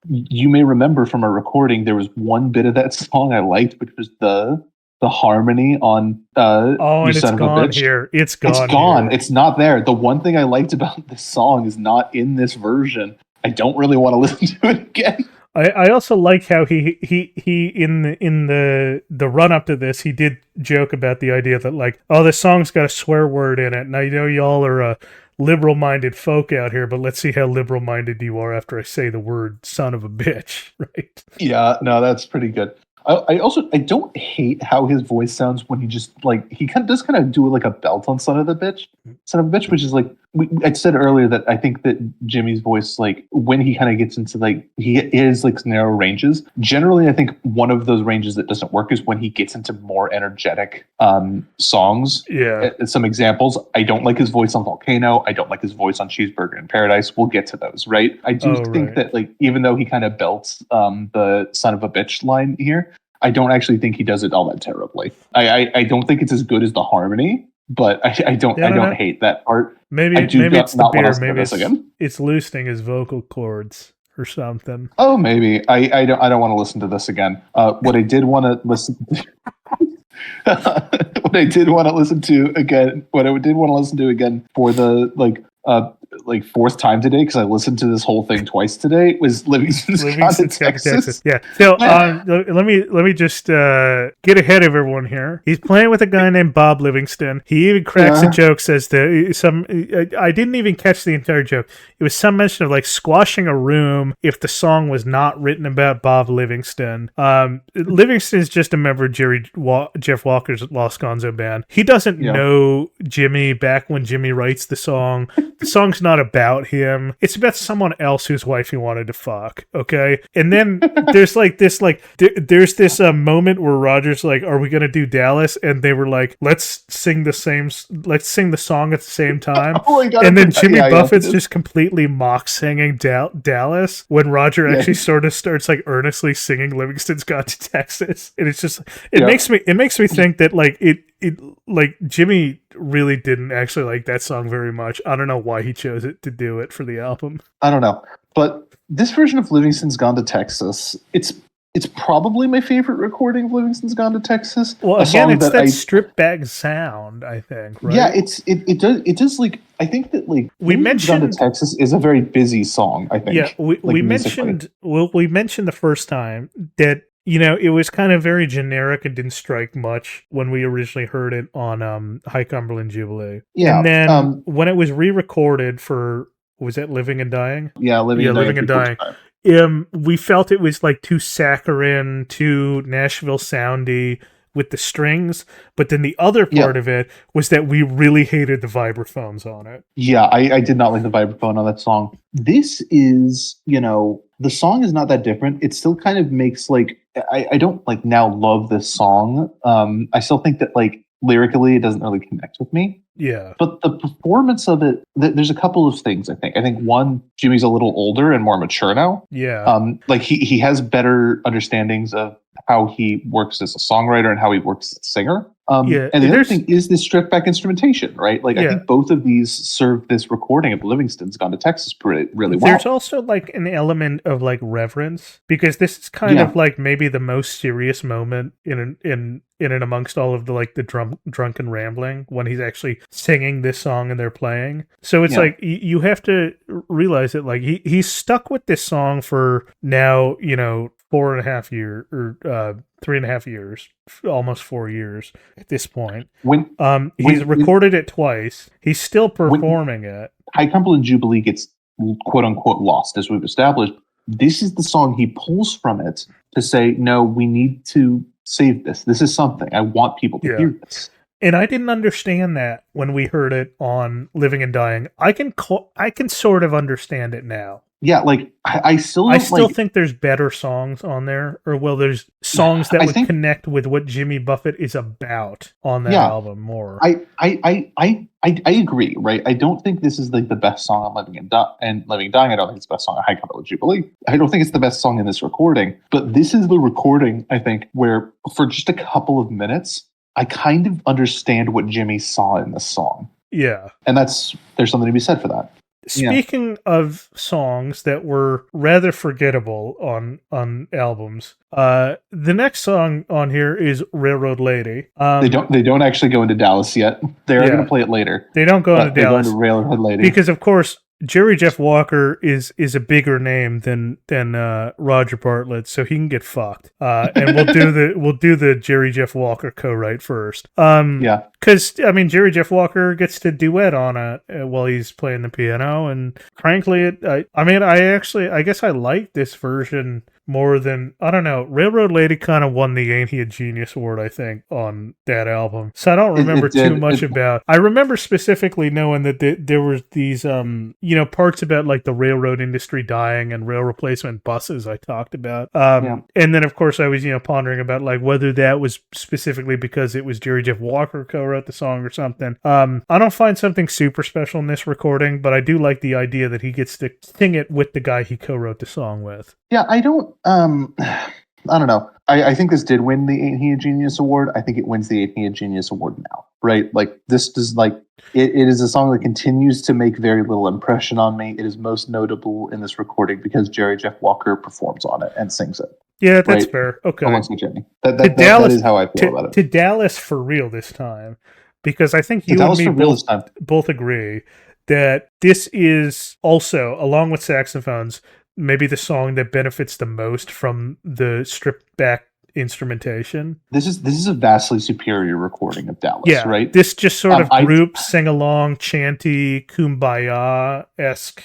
You may remember from a recording there was one bit of that song I liked, which was the harmony on and it's gone here. It's gone. Here. It's not there. The one thing I liked about this song is not in this version. I don't really want to listen to it again. I also like how he in the run up to this, he did joke about the idea that like, oh, this song's got a swear word in it. And I know y'all are liberal-minded folk out here, but let's see how liberal-minded you are after I say the word son of a bitch, right? Yeah, no, that's pretty good. I don't hate how his voice sounds when he just like he kind of do like a belt on son of a bitch, which is like I said earlier that I think that Jimmy's voice, like when he kind of gets into like he is like narrow ranges. Generally, I think one of those ranges that doesn't work is when he gets into more energetic songs. Yeah, some examples. I don't like his voice on Volcano. I don't like his voice on Cheeseburger in Paradise. We'll get to those, right? I do think that like even though he kind of belts the son of a bitch line here, I don't actually think he does it all that terribly. I don't think it's as good as the harmony, but I don't hate that part. Maybe it's the beer. Maybe it's loosening his vocal cords or something. Oh, maybe. I don't want to listen to this again. What I did want to listen to again for the fourth time today, because I listened to this whole thing twice today, was Livingston's Gone to Texas. Yeah. So let me just get ahead of everyone here. He's playing with a guy named Bob Livingston. He even cracks a joke, says that I didn't even catch the entire joke. It was some mention of like squashing a room if the song was not written about Bob Livingston. Livingston's just a member of Jeff Walker's Los Gonzo band. He doesn't know Jimmy back when Jimmy writes the song. The song's not about him. It's about someone else whose wife he wanted to fuck. Okay. And then there's this moment where Roger's like, are we going to do Dallas? And they were like, let's sing the song at the same time. And then Jimmy Buffett's just completely mock singing Dallas when Roger actually sort of starts like earnestly singing Livingston's Gone to Texas. And it's just, it makes me think that like like Jimmy really didn't actually like that song very much. I don't know why he chose it to do it for the album. I don't know. But this version of Livingston's Gone to Texas, it's probably my favorite recording of Livingston's Gone to Texas. Well, again, it's that strip bag sound, I think, right? Yeah, it does like I think that like we mentioned Gone to Texas is a very busy song, I think. Yeah, we mentioned the first time that it was kind of very generic and didn't strike much when we originally heard it on High Cumberland Jubilee. Yeah. And then when it was re-recorded for, was that Living and Dying? Yeah, Living and Dying. We felt it was like too saccharine, too Nashville soundy with the strings, but then the other part of it was that we really hated the vibraphones on it. Yeah, I did not like the vibraphone on that song. This is, the song is not that different. It still kind of makes like, I don't like now love this song. I still think that like lyrically it doesn't really connect with me. Yeah. But the performance of it, there's a couple of things I think. I think one, Jimmy's a little older and more mature now. Yeah. Like he has better understandings of how he works as a songwriter and how he works as a singer. And the other thing is this stripped back instrumentation, right? Like I think both of these serve this recording of Livingston's Gone to Texas really well. There's also like an element of like reverence, because this is kind of like maybe the most serious moment in and amongst all of the like the drunken rambling when he's actually singing this song and they're playing. So it's like you have to realize that like he's stuck with this song for now 4.5 years or 3.5 years, almost 4 years at this point. He's recorded it twice. He's still performing it. High Cumberland Jubilee gets quote unquote lost, as we've established. This is the song he pulls from it to say, no, we need to save this. This is something. I want people to hear this. And I didn't understand that when we heard it on Living and Dying. I can sort of understand it now. yeah, like I still I don't, still like, think there's better songs on there, or well, there's songs that I would think connect with what Jimmy Buffett is about on that yeah. album more. I agree, right? I don't think this is like the best song on Living and Living and Dying. I don't think it's the best song on High Capital Jubilee. I don't think it's the best song in this recording. But this is the recording, I think, where for just a couple of minutes, I kind of understand what Jimmy saw in this song. Yeah. And there's something to be said for that. Speaking of songs that were rather forgettable on albums, the next song on here is Railroad Lady. They don't actually go into Dallas yet. They're going to play it later. They don't go into Dallas. They go into Railroad Lady because, of course, Jerry Jeff Walker is a bigger name than Roger Bartlett, so he can get fucked. And we'll do the Jerry Jeff Walker co-write first. Because I mean, Jerry Jeff Walker gets to duet on it while he's playing the piano, and frankly, I guess I like this version more than, I don't know, Railroad Lady kind of won the Ain't He a Genius award, I think, on that album. So I don't remember too much about. I remember specifically knowing that there were these parts about like the railroad industry dying and rail replacement buses I talked about. And then of course I was pondering about like whether that was specifically because it was Jerry Jeff Walker co-wrote the song or something. I don't find something super special in this recording, but I do like the idea that he gets to sing it with the guy he co-wrote the song with. Yeah, I don't know. I think this did win the Ain't He a Genius award. I think it wins the Ain't He a Genius award now, right? Like, this is like, it is a song that continues to make very little impression on me. It is most notable in this recording because Jerry Jeff Walker performs on it and sings it. Yeah, that's fair. Okay. Alongside Jimmy. That is how I feel about it. To Dallas for real this time, because I think you and me both agree that this is also, along with saxophones, maybe the song that benefits the most from the stripped back instrumentation. This is a vastly superior recording of Dallas, right? This just sort of group sing along, chanty, kumbaya-esque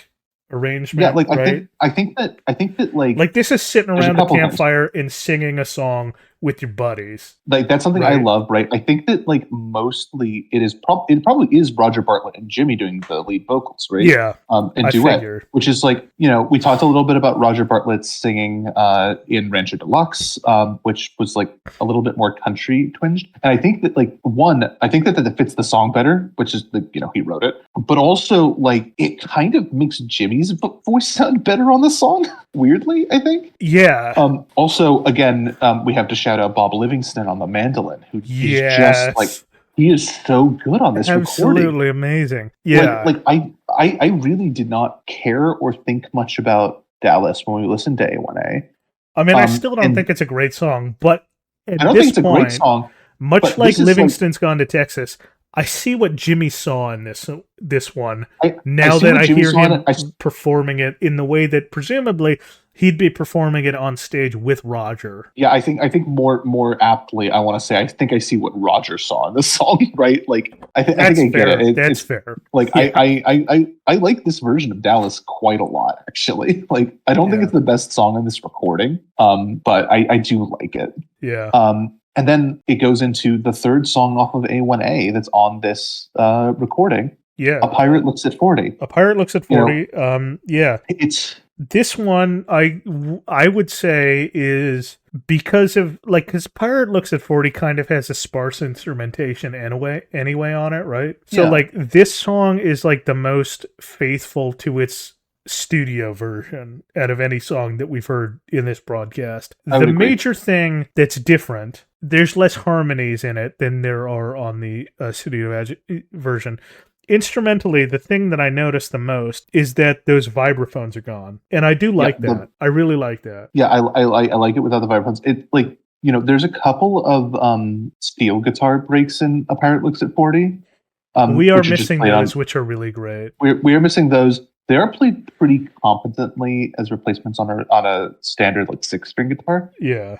arrangement. Yeah, like right? I think that like this is sitting around a campfire and singing a song with your buddies. Like, that's something I love, right? I think that like mostly it probably is Roger Bartlett and Jimmy doing the lead vocals, right? Yeah. And duet, which is like, we talked a little bit about Roger Bartlett singing in Rancho Deluxe, which was like a little bit more country twinged. And I think that I think that fits the song better, which is he wrote it, but also like it kind of makes Jimmy's voice sound better on the song. Weirdly, I think. Yeah. Also, again, we have to shout out Bob Livingston on the mandolin, who is just like, he is so good on this recording. Absolutely amazing. Yeah. I really did not care or think much about Dallas when we listened to A1A. I mean, I still don't think it's a great song, but I don't think it's a great song. Much like Livingston's Gone to Texas, I see what Jimmy saw in this one. Now that I hear him performing it in the way that presumably he'd be performing it on stage with Roger. Yeah, I think more aptly, I want to say, I think I see what Roger saw in this song, right? Like, I think I get it. That's fair. Like, yeah. I like this version of Dallas quite a lot, actually. Like, I don't think it's the best song in this recording, but I do like it. Yeah. And then it goes into the third song off of A1A that's on this recording. Yeah. A Pirate Looks at 40. A Pirate Looks at 40. Yeah. It's... This one, I would say, is because Pirate Looks at 40 kind of has a sparse instrumentation anyway on it, right? So, this song is, like, the most faithful to its studio version out of any song that we've heard in this broadcast. The major thing that's different, there's less harmonies in it than there are on the studio version. Instrumentally, the thing that I noticed the most is that those vibraphones are gone, and I do like that. I really like that. Yeah, I like it without the vibraphones. It there's a couple of steel guitar breaks in A Pirate Looks at 40. We are missing those, which are really great. We are missing those. They are played pretty competently as replacements on a standard 6-string guitar. Yeah.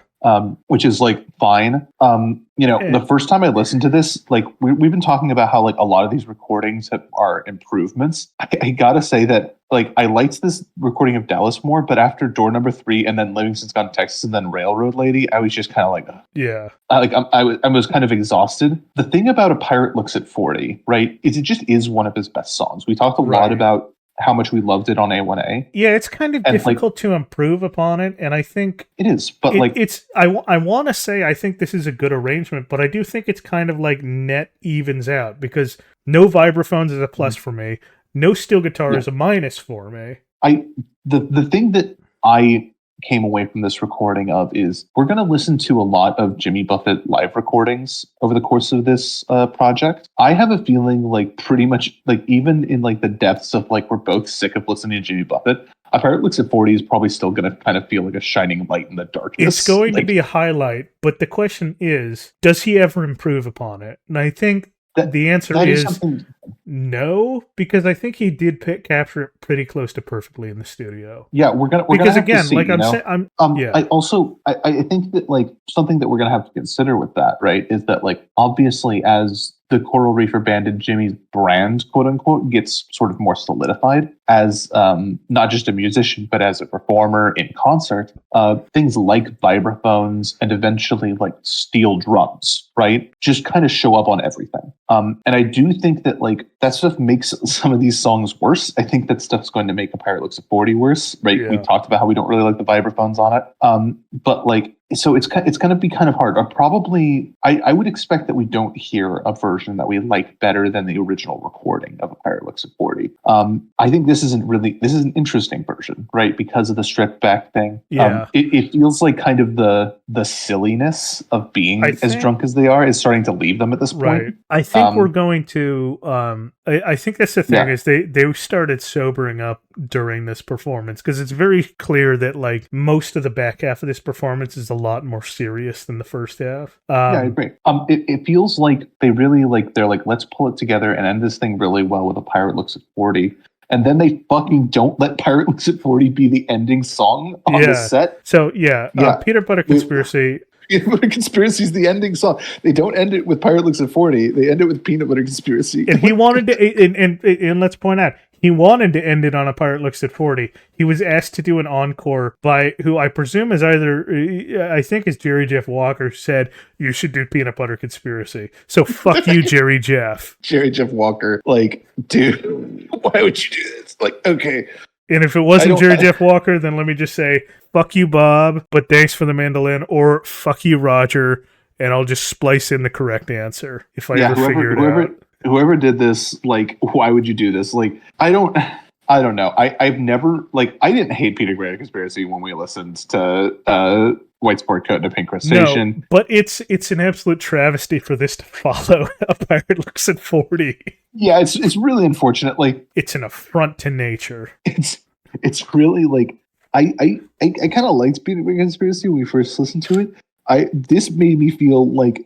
Which is fine. The first time I listened to this, we've been talking about how a lot of these recordings are improvements. I gotta say that I liked this recording of Dallas more, but after Door Number 3 and then Livingston's Gone to Texas and then Railroad Lady, I was just kind of yeah. I was kind of exhausted. The thing about A Pirate Looks at 40, right, is it just is one of his best songs. We talked a lot about how much we loved it on A1A. Yeah, it's kind of And, difficult to improve upon it, and I think it is, but I want to say I think this is a good arrangement, but I do think it's kind of like net evens out, because no vibraphones is a plus for me, no steel guitar is a minus for me. The thing that I came away from this recording of is we're going to listen to a lot of Jimmy Buffett live recordings over the course of this project. I have a feeling like pretty much like even in like the depths of like we're both sick of listening to Jimmy Buffett, A Pirate Looks at 40 is probably still going to kind of feel like a shining light in the darkness. It's going to be a highlight, but the question is, does he ever improve upon it? And I think the answer is no, because I think he did capture it pretty close to perfectly in the studio. Yeah, we're gonna again, see, like I'm saying, I think that like something that we're gonna have to consider with that, right, is that like obviously as the Coral Reefer Band and Jimmy's brand, quote unquote, gets sort of more solidified as not just a musician, but as a performer in concert, things like vibraphones and eventually like steel drums, right, just kind of show up on everything. And I do think that like that stuff makes some of these songs worse. I think that stuff's going to make A Pirate Looks at 40 worse, right? Yeah. We talked about how we don't really like the vibraphones on it. But like, so it's going to be kind of hard. I would expect that we don't hear a version that we like better than the original recording of A Pirate Looks at 40. I think this is an interesting version, right? Because of the stripped back thing. Yeah. It feels like kind of the silliness of being as drunk as they are is starting to leave them at this point. Right. I think we're going to, I think that's the thing is they started sobering up during this performance, because it's very clear that like most of the back half of this performance is a lot more serious than the first half. I agree. It feels like they really they're like, let's pull it together and end this thing really well with A Pirate Looks at 40. And then they fucking don't let Pirate Looks at 40 be the ending song on the set. So Peanut Butter Conspiracy. Peanut Butter Conspiracy is the ending song. They don't end it with Pirate Looks at 40. They end it with Peanut Butter Conspiracy. And he wanted to, and let's point out, he wanted to end it on A Pirate Looks at 40. He was asked to do an encore by who I presume is I think is Jerry Jeff Walker, said, you should do Peanut Butter Conspiracy. So fuck you, Jerry Jeff. Jerry Jeff Walker. Like, dude, why would you do this? Like, okay. And if it wasn't Jerry Jeff Walker, then let me just say, fuck you, Bob, but thanks for the mandolin, or fuck you, Roger, and I'll just splice in the correct answer if I ever figure it out. Whoever did this, like, why would you do this? Like, I don't know. I've never, like, I didn't hate Peanut Butter Conspiracy when we listened to White Sport Coat and a Pink Crustacean. No, but it's an absolute travesty for this to follow A Pirate Looks at 40. Yeah, it's really unfortunate. Like, it's an affront to nature. It's really like I kind of liked Peanut Butter Conspiracy when we first listened to it. This made me feel like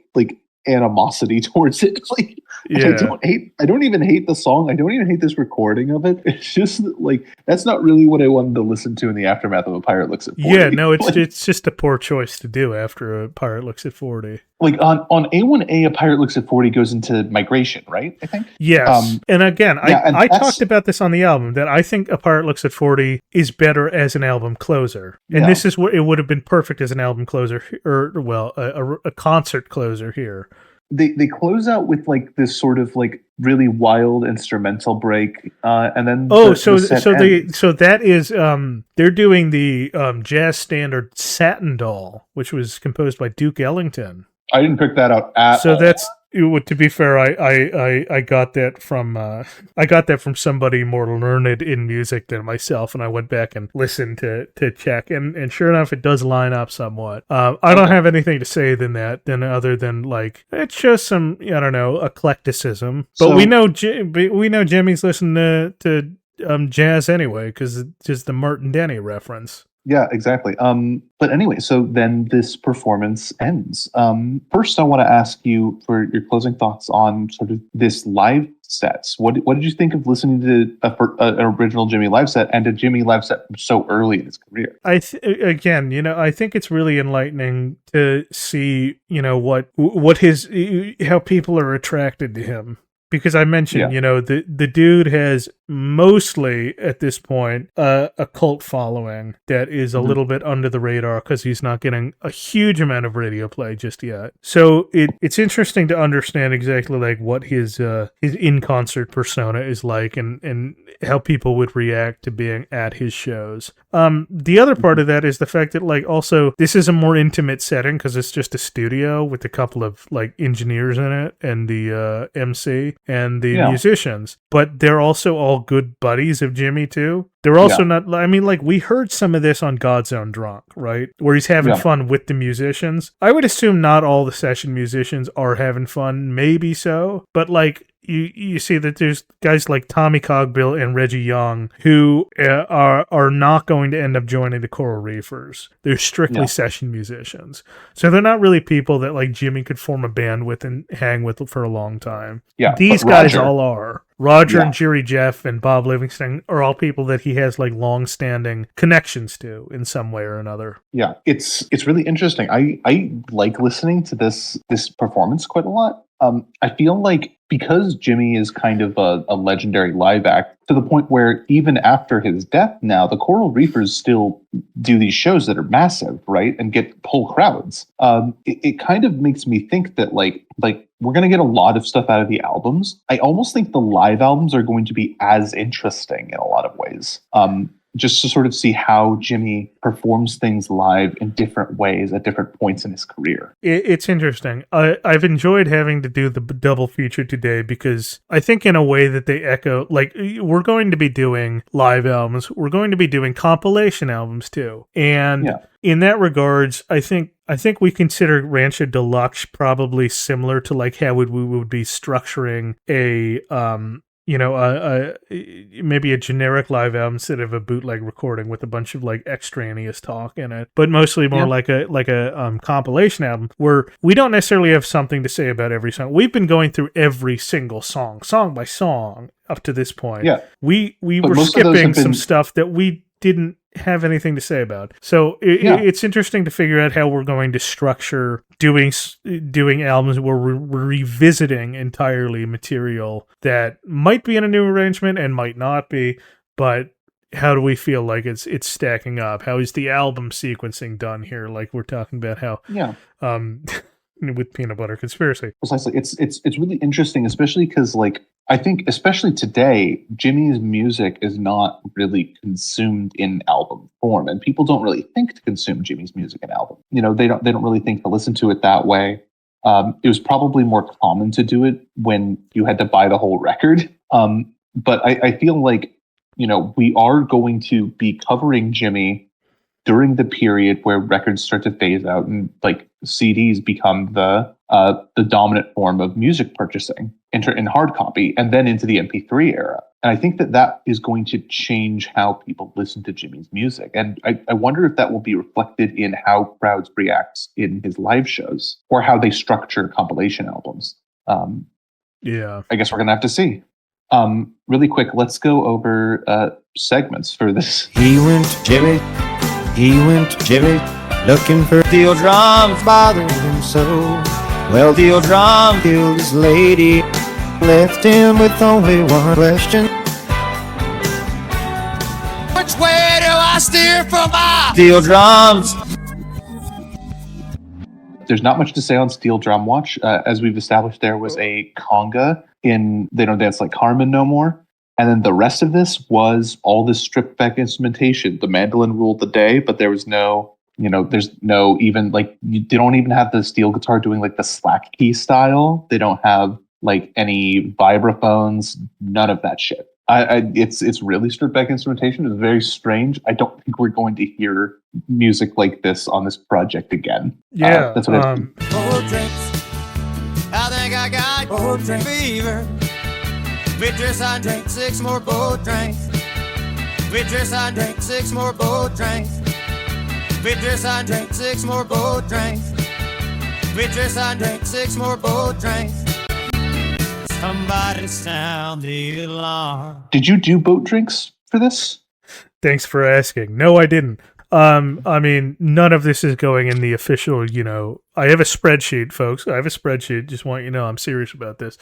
animosity towards it. Like, I don't even hate the song. I don't even hate this recording of it. It's just like that's not really what I wanted to listen to in the aftermath of A Pirate Looks at 40. Yeah, no, it's just a poor choice to do after A Pirate Looks at 40. Like on A1A, A Pirate Looks at 40 goes into migration, right? I think. Yes. And again, I talked about this on the album, that I think A Pirate Looks at 40 is better as an album closer. And this is what it would have been perfect as an album closer, or a concert closer here. They close out with like this sort of like really wild instrumental break, and then so that is they're doing the jazz standard Satin Doll, which was composed by Duke Ellington. I didn't pick that out at all. That's, to be fair, I got that from somebody more learned in music than myself, and I went back and listened to check, and sure enough, it does line up somewhat. I don't have anything to say other than like it's just some eclecticism. But we know Jimmy's listening to jazz anyway, because it's just the Martin Denny reference. Yeah, exactly. But anyway, so then this performance ends. First, I want to ask you for your closing thoughts on sort of this live sets. What did you think of listening to an original Jimmy live set and a Jimmy live set so early in his career? I think it's really enlightening to see, how people are attracted to him. Because I mentioned, the dude has mostly at this point a cult following that is a little bit under the radar because he's not getting a huge amount of radio play just yet. So it's interesting to understand exactly like what his in concert persona is like and how people would react to being at his shows. The other part of that is the fact that like also this is a more intimate setting because it's just a studio with a couple of like engineers in it and the MC and the musicians, but they're also all good buddies of Jimmy too. They're also not, I mean, like we heard some of this on God's Own Drunk, right? Where he's having fun with the musicians. I would assume not all the session musicians are having fun, maybe so, but like you see that there's guys like Tommy Cogbill and Reggie Young who are not going to end up joining the Coral Reefers. They're strictly session musicians. So they're not really people that like Jimmy could form a band with and hang with for a long time. Yeah, these guys all are. Roger and Jerry Jeff and Bob Livingston are all people that he has like long-standing connections to in some way or another. Yeah, it's really interesting. I like listening to this performance quite a lot. I feel like because Jimmy is kind of a legendary live act to the point where even after his death now, the Coral Reefers still do these shows that are massive, right? And pull crowds. It kind of makes me think that like we're going to get a lot of stuff out of the albums. I almost think the live albums are going to be as interesting in a lot of ways. Just to sort of see how Jimmy performs things live in different ways at different points in his career. It's interesting. I've enjoyed having to do the double feature today because I think in a way that they echo, like we're going to be doing live albums. We're going to be doing compilation albums too. And in that regards, I think we consider Rancho Deluxe probably similar to like how we would be structuring a maybe a generic live album instead of a bootleg recording with a bunch of like extraneous talk in it, but mostly more like a compilation album where we don't necessarily have something to say about every song. We've been going through every single song by song up to this point. Yeah, we were skipping some stuff that we didn't have anything to say about. So it's interesting to figure out how we're going to structure doing albums where we're revisiting entirely material that might be in a new arrangement and might not be, but how do we feel like it's stacking up? How is the album sequencing done here? Like we're talking about how with Peanut Butter Conspiracy. Precisely. It's really interesting, especially because like I think especially today, Jimmy's music is not really consumed in album form, and people don't really think to consume Jimmy's music in album. You know, they don't really think to listen to it that way. It was probably more common to do it when you had to buy the whole record. But I feel like, you know, we are going to be covering Jimmy during the period where records start to phase out and like CDs become the dominant form of music purchasing in hard copy and then into the MP3 era. And I think that is going to change how people listen to Jimmy's music. And I wonder if that will be reflected in how crowds react in his live shows or how they structure compilation albums. I guess we're going to have to see. Really quick, let's go over segments for this. He went Jimmy, looking for steel drums, bothering him so. Well, steel drum killed his lady, left him with only one question. Which way do I steer for my steel drums? There's not much to say on Steel Drum Watch. As we've established, there was a conga in They Don't Dance Like Carmen No More. And then the rest of this was all this stripped back instrumentation. The mandolin ruled the day, but there was no, there's no even like, they don't even have the steel guitar doing like the slack key style. They don't have like any vibraphones, none of that shit. It's really stripped back instrumentation. It's very strange. I don't think we're going to hear music like this on this project again. Yeah, that's what I think I got boat drink fever. Waitress, I drank 6 more boat drinks. Waitress, I drank 6 more boat drinks. Waitress, I drank 6 more boat drinks. Waitress, I drank 6 more boat drinks. Somebody sound the alarm. Did you do boat drinks for this? Thanks for asking. No, I didn't. I mean, none of this is going in the official, I have a spreadsheet, folks. I have a spreadsheet. Just want you to know I'm serious about this.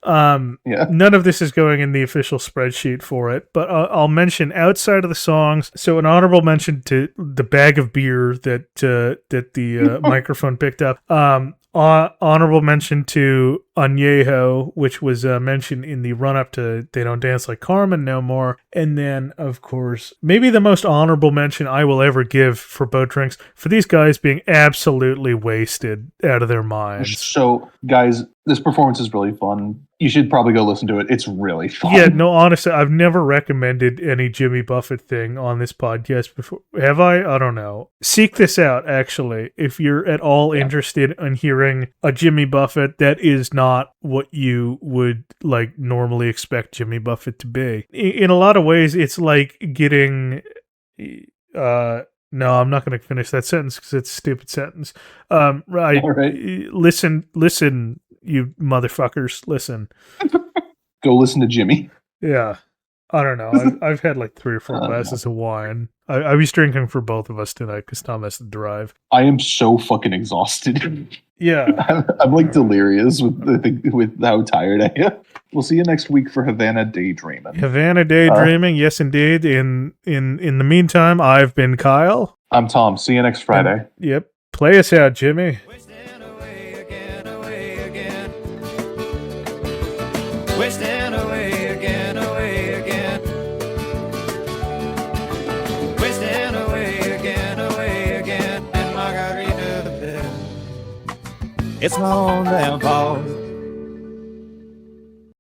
None of this is going in the official spreadsheet for it, but I'll mention outside of the songs. So an honorable mention to the bag of beer that the microphone picked up. Honorable mention to Añejo, which was mentioned in the run-up to They Don't Dance Like Carmen No More. And then, of course, maybe the most honorable mention I will ever give for boat drinks, for these guys being absolutely wasted out of their minds. So, guys, this performance is really fun. You should probably go listen to it. It's really fun. Yeah, no, honestly, I've never recommended any Jimmy Buffett thing on this podcast before. Have I? I don't know. Seek this out, actually, if you're at all interested in hearing a Jimmy Buffett that is not what you would like normally expect Jimmy Buffett to be. In a lot of ways, it's like getting... no, I'm not going to finish that sentence because it's a stupid sentence. Right. Listen, you motherfuckers, listen. Go listen to Jimmy. Yeah. I don't know. I've had like 3 or 4 glasses of wine. I was drinking for both of us tonight because Tom has to drive. I am so fucking exhausted. Yeah. I'm like delirious with how tired I am. We'll see you next week for Havana Daydreaming. Havana Daydreaming, yes indeed. In the meantime, I've been Kyle. I'm Tom. See you next Friday. Yep. Play us out, Jimmy. Wasting away again, away again. Wasting away again, away again. Wasting away again, away again. And Margarita the Bell. It's my own damn fault.